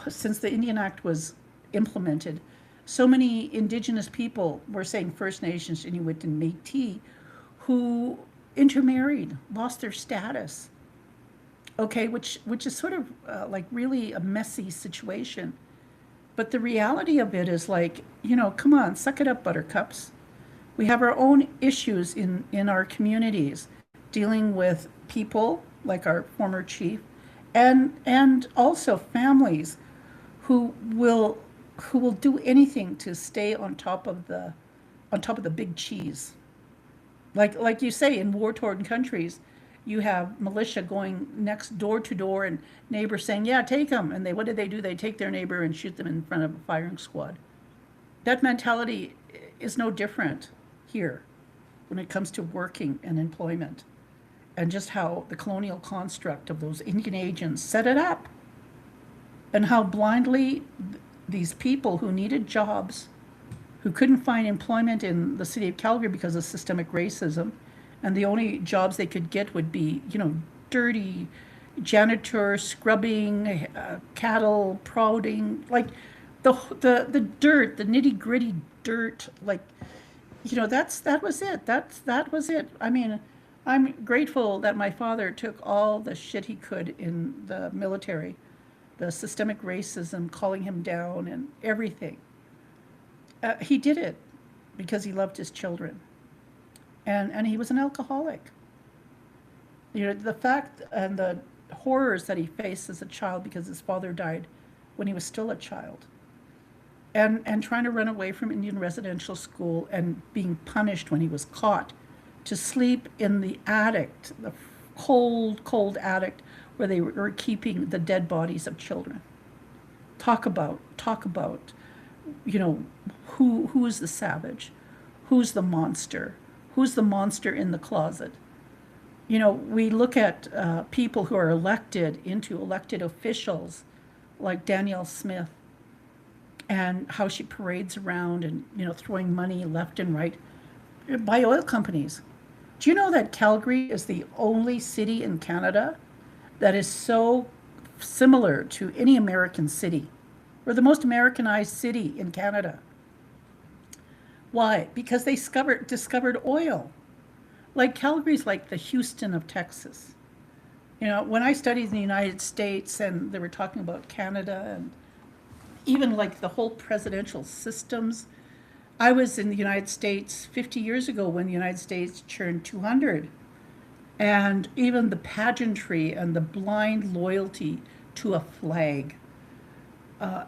since the Indian Act was implemented, so many Indigenous people, we're saying First Nations, Inuit, and Métis, who intermarried, lost their status. Okay, which is sort of really a messy situation. But the reality of it is come on, suck it up, buttercups. We have our own issues in our communities, dealing with people like our former chief, and also families who will do anything to stay on top of the big cheese. Like you say, in war-torn countries, you have militia going next door to door and neighbors saying, yeah, take them. And what do? They take their neighbor and shoot them in front of a firing squad. That mentality is no different here when it comes to working and employment, and just how the colonial construct of those Indian agents set it up, and how blindly these people who needed jobs, who couldn't find employment in the city of Calgary because of systemic racism, and the only jobs they could get would be, dirty janitor, scrubbing, cattle prodding, like the dirt, the nitty gritty dirt, that was it. That was it. I mean, I'm grateful that my father took all the shit he could in the military, the systemic racism, calling him down and everything. He did it because he loved his children. And he was an alcoholic. The fact and the horrors that he faced as a child because his father died when he was still a child. And trying to run away from Indian residential school and being punished when he was caught to sleep in the attic, the cold attic where they were keeping the dead bodies of children. Talk about, who is the savage? Who's the monster? Who's the monster in the closet? We look at people who are elected into elected officials like Danielle Smith, and how she parades around and, throwing money left and right by oil companies. Do you know that Calgary is the only city in Canada that is so similar to any American city? We're the most Americanized city in Canada. Why? Because they discovered oil. Like, Calgary's like the Houston of Texas. When I studied in the United States and they were talking about Canada and even like the whole presidential systems, I was in the United States 50 years ago when the United States turned 200. And even the pageantry and the blind loyalty to a flag.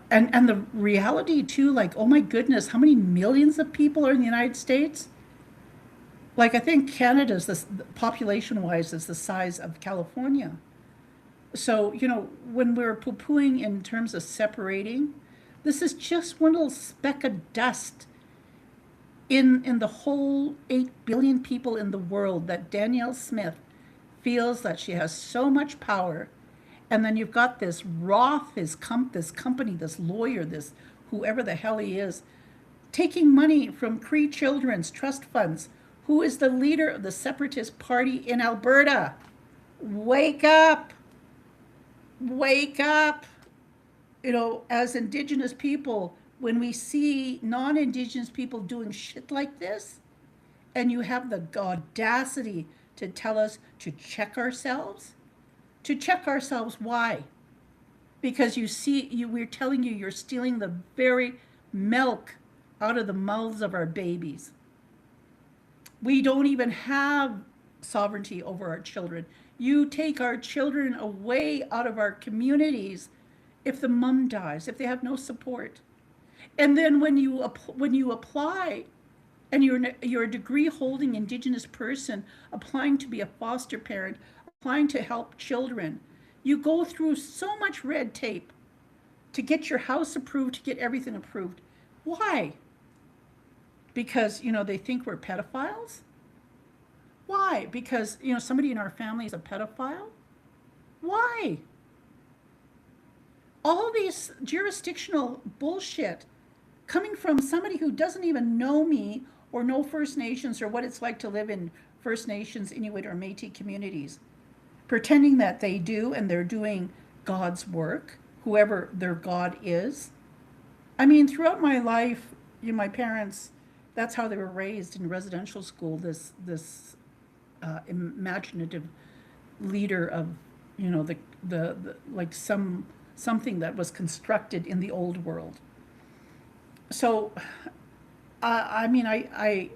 And the reality too, oh my goodness, how many millions of people are in the United States? I think Canada's, population-wise, is the size of California. So, when we're poo-pooing in terms of separating, this is just one little speck of dust in the whole 8 billion people in the world that Danielle Smith feels that she has so much power. And then you've got this Roth, this company, this lawyer, this whoever the hell he is, taking money from Cree Children's trust funds who is the leader of the Separatist Party in Alberta. Wake up! Wake up! You know, as Indigenous people, when we see non-Indigenous people doing shit like this, and you have the audacity to tell us to check ourselves, why? Because we're telling you you're stealing the very milk out of the mouths of our babies. We don't even have sovereignty over our children. You take our children away out of our communities if the mom dies, if they have no support. And then when you apply and you're a degree holding Indigenous person applying to be a foster parent, applying to help children, you go through so much red tape to get your house approved, to get everything approved. Why? Because, they think we're pedophiles? Why? Because, somebody in our family is a pedophile? Why? All these jurisdictional bullshit coming from somebody who doesn't even know me or know First Nations or what it's like to live in First Nations, Inuit, or Métis communities, pretending that they do and they're doing God's work, whoever their God is. I mean, throughout my life, my parents, that's how they were raised in residential school, this imaginative leader of, the like something that was constructed in the old world. So, I mean, I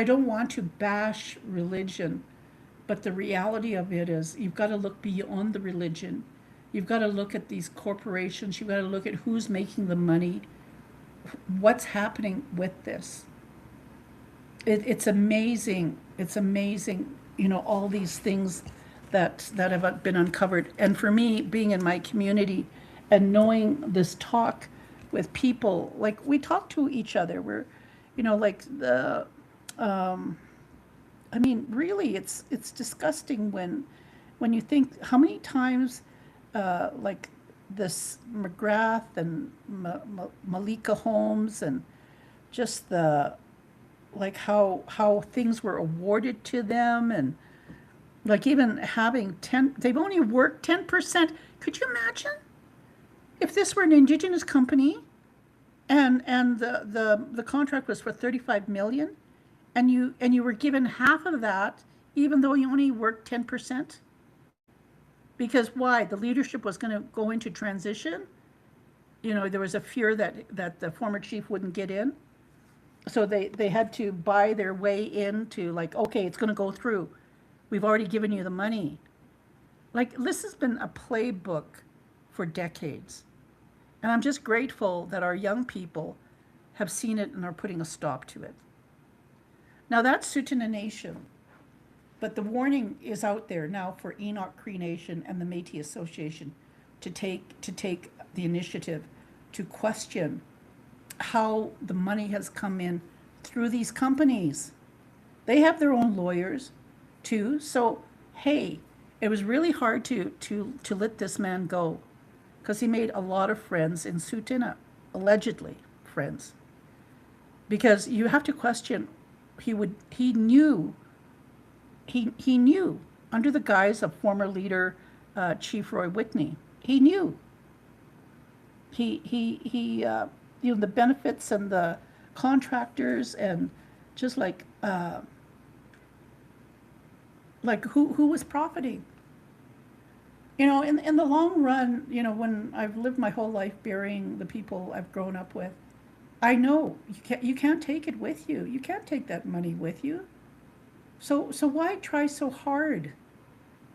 don't want to bash religion, but the reality of it is you've got to look beyond the religion. You've got to look at these corporations. You've got to look at who's making the money, what's happening with this. It's amazing. It's amazing, all these things that have been uncovered. And for me, being in my community and knowing this talk with people, like we talk to each other, we're, like I mean, really, it's disgusting when you think how many times, like this McGrath and Malika Holmes and just like how things were awarded to them, and like even having they've only worked 10%. Could you imagine if this were an Indigenous company and the contract was for 35 million and you were given half of that even though you only worked 10%? Because why? The leadership was going to go into transition. There was a fear that the former chief wouldn't get in. So they had to buy their way into, like, okay, it's going to go through. We've already given you the money. Like, this has been a playbook for decades. And I'm just grateful that our young people have seen it and are putting a stop to it. Now, that's Tsuut'ina Nation. But the warning is out there now for Enoch Cree Nation and the Métis Association to take the initiative to question how the money has come in through these companies. They have their own lawyers too. So, hey, it was really hard to let this man go because he made a lot of friends in Tsuut'ina, allegedly friends. Because you have to question, he knew under the guise of former leader Chief Roy Whitney, he knew. He the benefits and the contractors and just like who was profiting. In the long run, when I've lived my whole life burying the people I've grown up with, I know you can't take it with you. You can't take that money with you. So why try so hard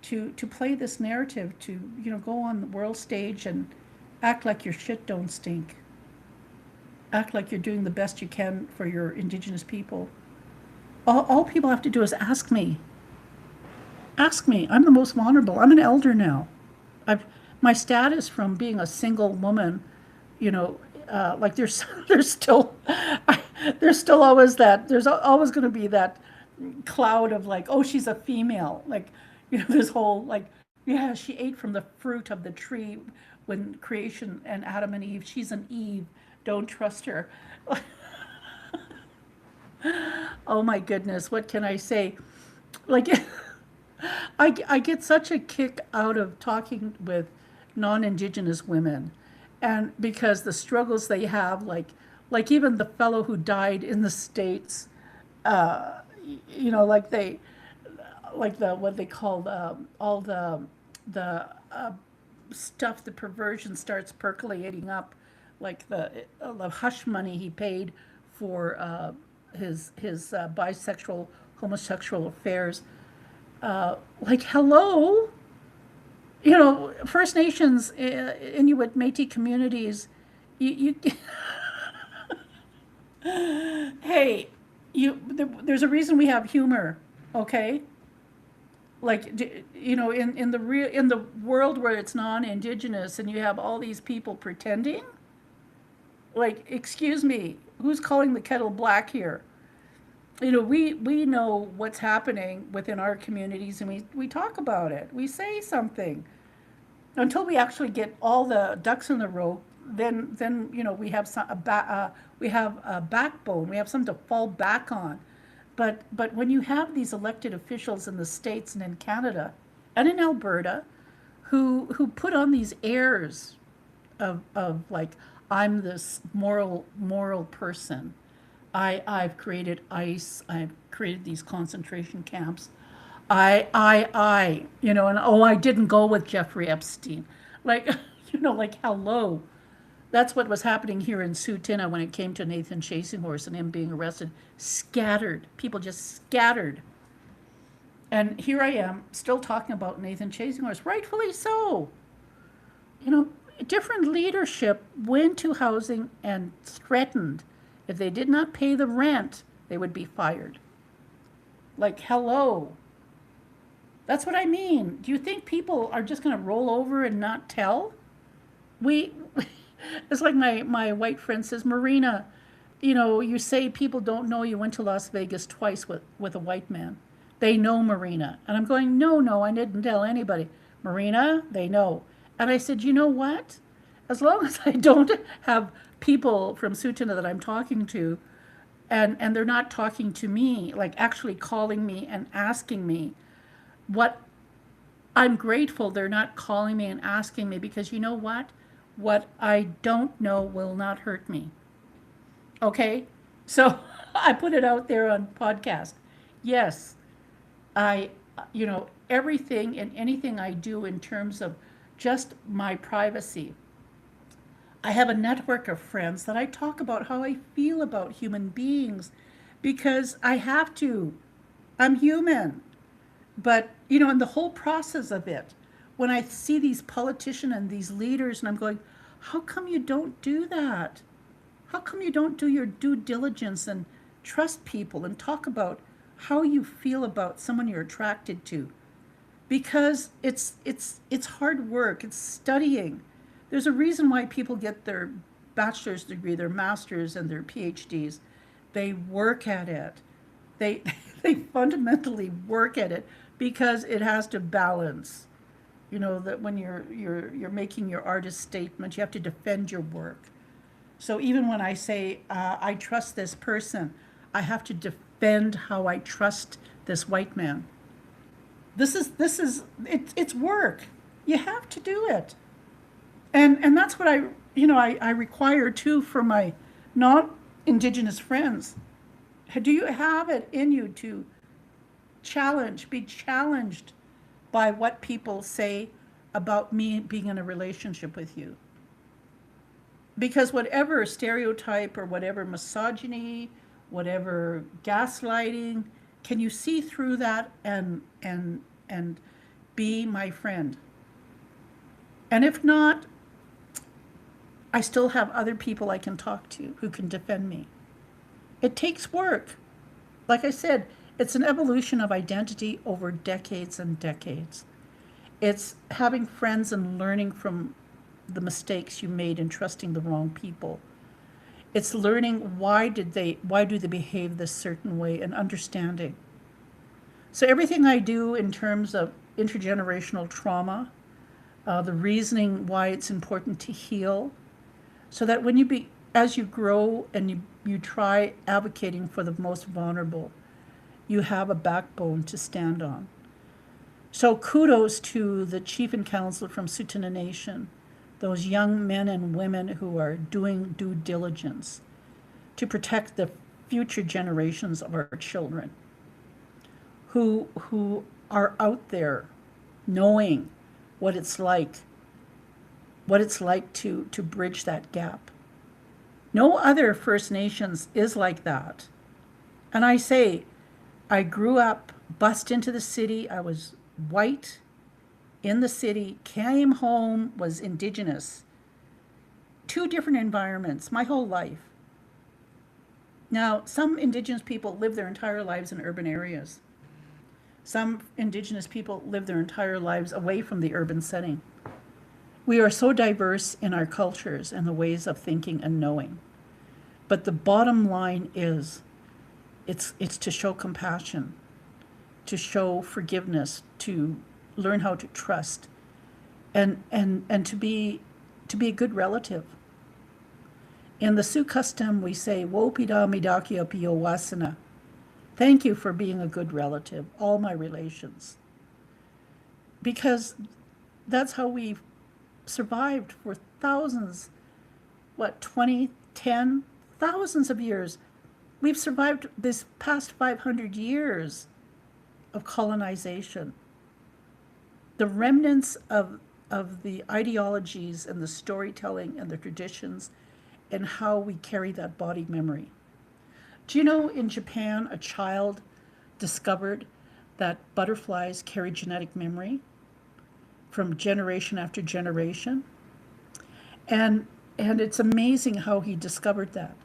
to play this narrative, to go on the world stage and act like your shit don't stink? Act like you're doing the best you can for your Indigenous people. All people have to do is ask me. Ask me. I'm the most vulnerable. I'm an elder now. My status from being a single woman, like there's still always that. There's always going to be that cloud of like, oh, she's a female. Like, this whole like, yeah, she ate from the fruit of the tree when creation and Adam and Eve. She's an Eve. Don't trust her. Oh my goodness, what can I say? Like, I get such a kick out of talking with non-Indigenous women, and because the struggles they have, like even the fellow who died in the States, you know, like the what they call all the stuff, the perversion starts percolating up, like the hush money he paid for his bisexual, homosexual affairs. Like, hello, you know, First Nations, Inuit, Métis communities, you hey, there's a reason we have humor, okay? Like, you know, in the world where it's non-indigenous and you have all these people pretending, like, excuse me, who's calling the kettle black here? You know, we know what's happening within our communities, and we talk about it, we say something. Until we actually get all the ducks in the row, then you know, we have we have a backbone, we have something to fall back on. But when you have these elected officials in the States and in Canada and in Alberta who put on these airs of like, I'm this moral person. I've created ICE, I've created these concentration camps. You know, and oh, I didn't go with Jeffrey Epstein. Like, you know, like, hello. That's what was happening here in Sutina when it came to Nathan Chasing Horse and him being arrested. Scattered. People just scattered. And here I am still talking about Nathan Chasing Horse, rightfully so. You know, different leadership went to housing and threatened if they did not pay the rent, they would be fired. Like, hello. That's what I mean. Do you think people are just going to roll over and not tell? We, it's like my white friend says, Marina, you know, you say people don't know you went to Las Vegas twice with a white man. They know, Marina. And I'm going, no, I didn't tell anybody. Marina, they know. And I said, you know what? As long as I don't have people from Sutina that I'm talking to, and they're not talking to me, like actually calling me and asking me what, I'm grateful they're not calling me and asking me, because you know what I don't know will not hurt me. Okay, so I put it out there on podcast. Yes, I, you know, everything and anything I do in terms of just my privacy, I have a network of friends that I talk about how I feel about human beings, because I have to. I'm human. But, you know, in the whole process of it, when I see these politicians and these leaders, and I'm going, how come you don't do that? How come you don't do your due diligence and trust people and talk about how you feel about someone you're attracted to? Because it's hard work, it's studying. There's a reason why people get their bachelor's degree, their master's, and their PhDs. They work at it. They they fundamentally work at it because it has to balance. You know that when you're making your artist statement, you have to defend your work. So even when I say I trust this person, I have to defend how I trust this white man. It's work. You have to do it. And that's what I require too for my non-Indigenous friends. Do you have it in you to be challenged by what people say about me being in a relationship with you? Because whatever stereotype or whatever misogyny, whatever gaslighting, can you see through that and be my friend? And if not, I still have other people I can talk to who can defend me. It takes work. Like I said, it's an evolution of identity over decades and decades. It's having friends and learning from the mistakes you made in trusting the wrong people. It's learning why do they behave this certain way, and understanding. So everything I do in terms of intergenerational trauma, the reasoning why it's important to heal, so that when as you grow and you try advocating for the most vulnerable, you have a backbone to stand on. So kudos to the chief and council from Tsuut'ina Nation, those young men and women who are doing due diligence to protect the future generations of our children, who are out there knowing what it's like to bridge that gap. No other First Nations is like that. And I say, I grew up, bust into the city. I was white in the city, came home, was Indigenous. Two different environments my whole life. Now, some Indigenous people live their entire lives in urban areas. Some Indigenous people live their entire lives away from the urban setting. We are so diverse in our cultures and the ways of thinking and knowing. But the bottom line is, it's to show compassion, to show forgiveness, to learn how to trust, and to be a good relative. In the Sioux custom, we say, "Wopida midakia pio wasana." Thank you for being a good relative, all my relations. Because that's how we've survived for thousands, 20, 10, thousands of years. We've survived this past 500 years of colonization. The remnants of the ideologies and the storytelling and the traditions and how we carry that body memory. Do you know in Japan, a child discovered that butterflies carry genetic memory from generation after generation? And it's amazing how he discovered that.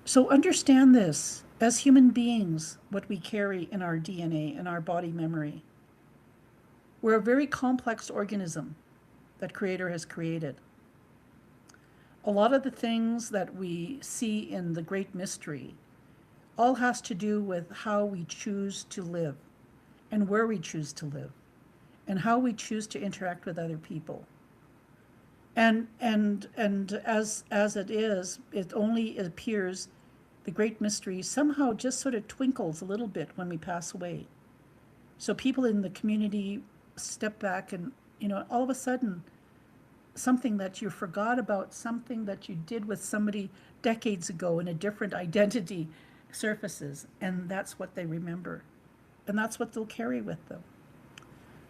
So understand this, as human beings, what we carry in our DNA and our body memory. We're a very complex organism that Creator has created. A lot of the things that we see in the Great Mystery all has to do with how we choose to live and where we choose to live and how we choose to interact with other people. And as it is, it only appears, the Great Mystery somehow just sort of twinkles a little bit when we pass away. So people in the community step back and, all of a sudden, something that you forgot about, something that you did with somebody decades ago in a different identity surfaces, and that's what they remember. And that's what they'll carry with them.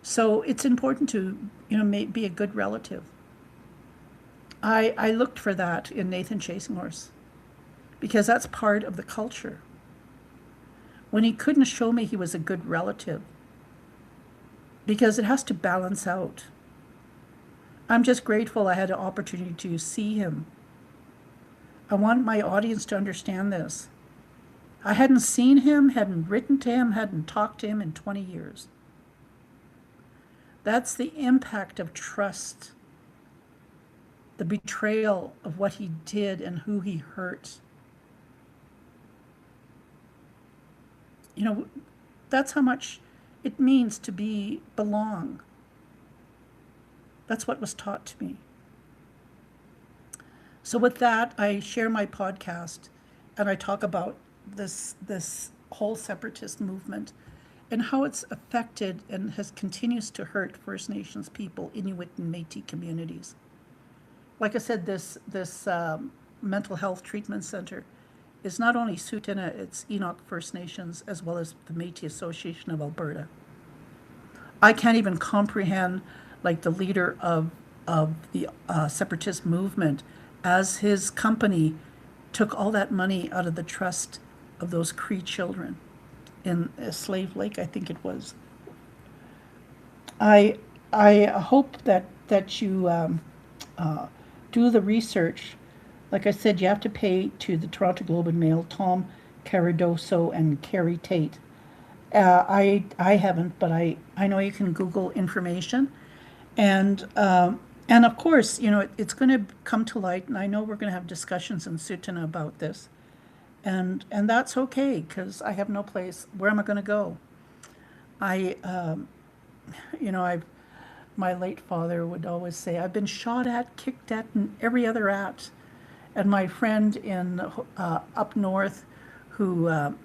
So it's important to, be a good relative. I looked for that in Nathan Chasing Horse because that's part of the culture. When he couldn't show me he was a good relative, because it has to balance out. I'm just grateful I had an opportunity to see him. I want my audience to understand this. I hadn't seen him, hadn't written to him, hadn't talked to him in 20 years. That's the impact of trust, the betrayal of what he did and who he hurt. That's how much it means to belong. That's what was taught to me. So with that, I share my podcast and I talk about this whole separatist movement and how it's affected and continues to hurt First Nations people, Inuit and Métis communities. Like I said, this mental health treatment center is not only Tsuut'ina, it's Enoch First Nations as well as the Métis Association of Alberta. I can't even comprehend, like the leader of the separatist movement, as his company took all that money out of the trust of those Cree children in Slave Lake, I think it was. I hope that you do the research. Like I said, you have to pay to the Toronto Globe and Mail, Tom Caradoso and Carrie Tate. I haven't, but I know you can Google information. And of course, it's going to come to light, and I know we're going to have discussions in Tsuut'ina about this. And that's okay, because I have no place. Where am I going to go? My late father would always say, I've been shot at, kicked at, and every other at. And my friend in up north, who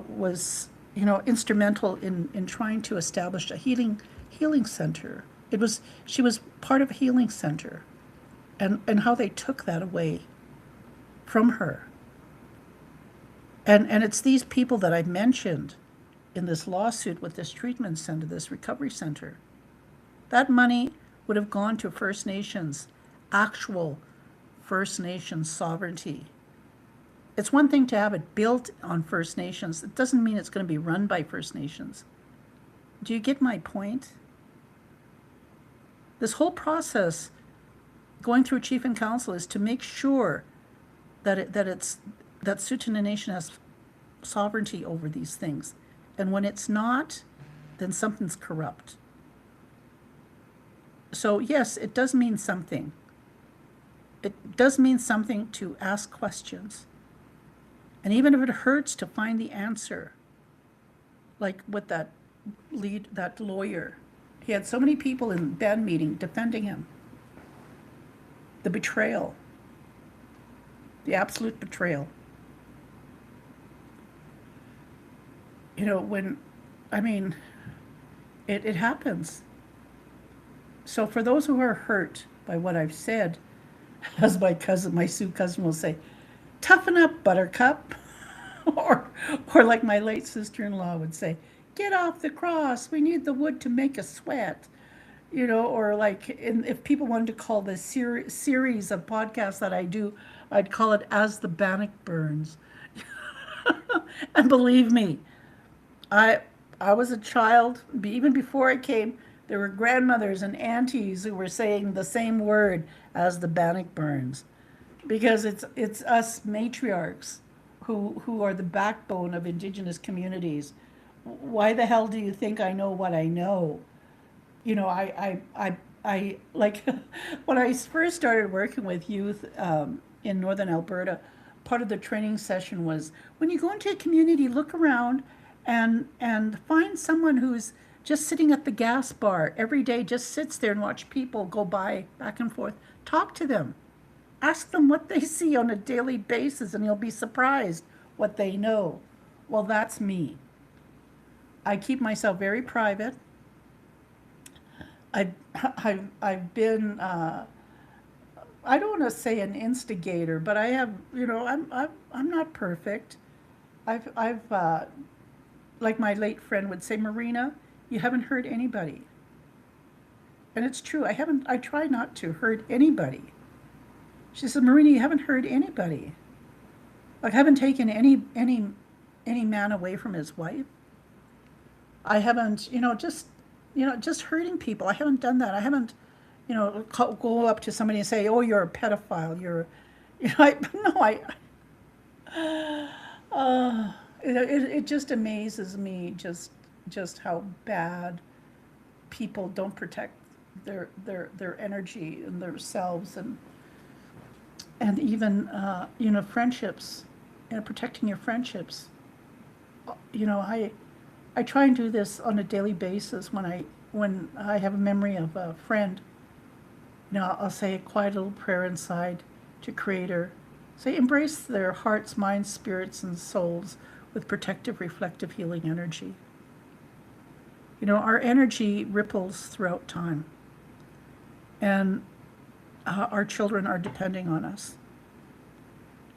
was instrumental in trying to establish a healing center. She was part of a healing center, and how they took that away from her. And it's these people that I mentioned in this lawsuit with this treatment center, this recovery center. That money would have gone to First Nations, actual First Nations sovereignty. It's one thing to have it built on First Nations. It doesn't mean it's going to be run by First Nations. Do you get my point? This whole process going through Chief and Council is to make sure that Tsuut'ina Nation has sovereignty over these things. And when it's not, then something's corrupt. So yes, it does mean something. It does mean something to ask questions. And even if it hurts to find the answer, like with that lawyer, he had so many people in band meeting defending him. The betrayal, the absolute betrayal. It happens. So for those who are hurt by what I've said, as my Sioux cousin will say, toughen up, buttercup. or like my late sister-in-law would say, get off the cross, we need the wood to make us sweat. Or like if people wanted to call this series of podcasts that I do, I'd call it As the Bannock Burns. And believe me, I was a child, even before I came, there were grandmothers and aunties who were saying the same word as the Bannock Burns, because it's us matriarchs who are the backbone of Indigenous communities. Why the hell do you think I know what I know? I like when I first started working with youth in Northern Alberta, part of the training session was, when you go into a community, look around and find someone who's just sitting at the gas bar every day, just sits there and watch people go by back and forth. Talk to them. Ask them what they see on a daily basis, and you'll be surprised what they know. Well, that's me. I keep myself very private. I've been I don't want to say an instigator, but I have, I'm not perfect. I've like my late friend would say, Marina, you haven't hurt anybody. And it's true. I try not to hurt anybody. She said, Marina, you haven't hurt anybody. Like, I haven't taken any man away from his wife. I haven't, just hurting people. I haven't done that. I haven't, go up to somebody and say, oh, you're a pedophile. It just amazes me just how bad people don't protect their energy and themselves, and even friendships, protecting your friendships. I try and do this on a daily basis when I have a memory of a friend. I'll say a quiet little prayer inside to Creator. Say, embrace their hearts, minds, spirits, and souls with protective, reflective, healing energy. Our energy ripples throughout time, and our children are depending on us.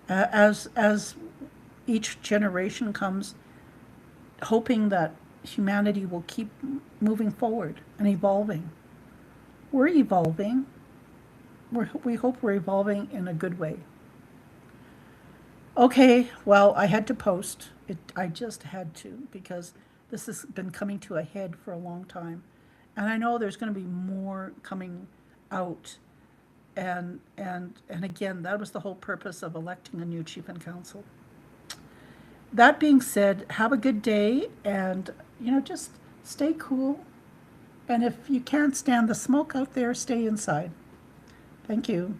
As each generation comes, hoping that humanity will keep moving forward and evolving. We're evolving. We hope we're evolving in a good way. Okay, well, I had to post it. I just had to, because this has been coming to a head for a long time. And I know there's going to be more coming out. And again, that was the whole purpose of electing a new chief and council. That being said, have a good day, and just stay cool. And if you can't stand the smoke out there, stay inside. Thank you.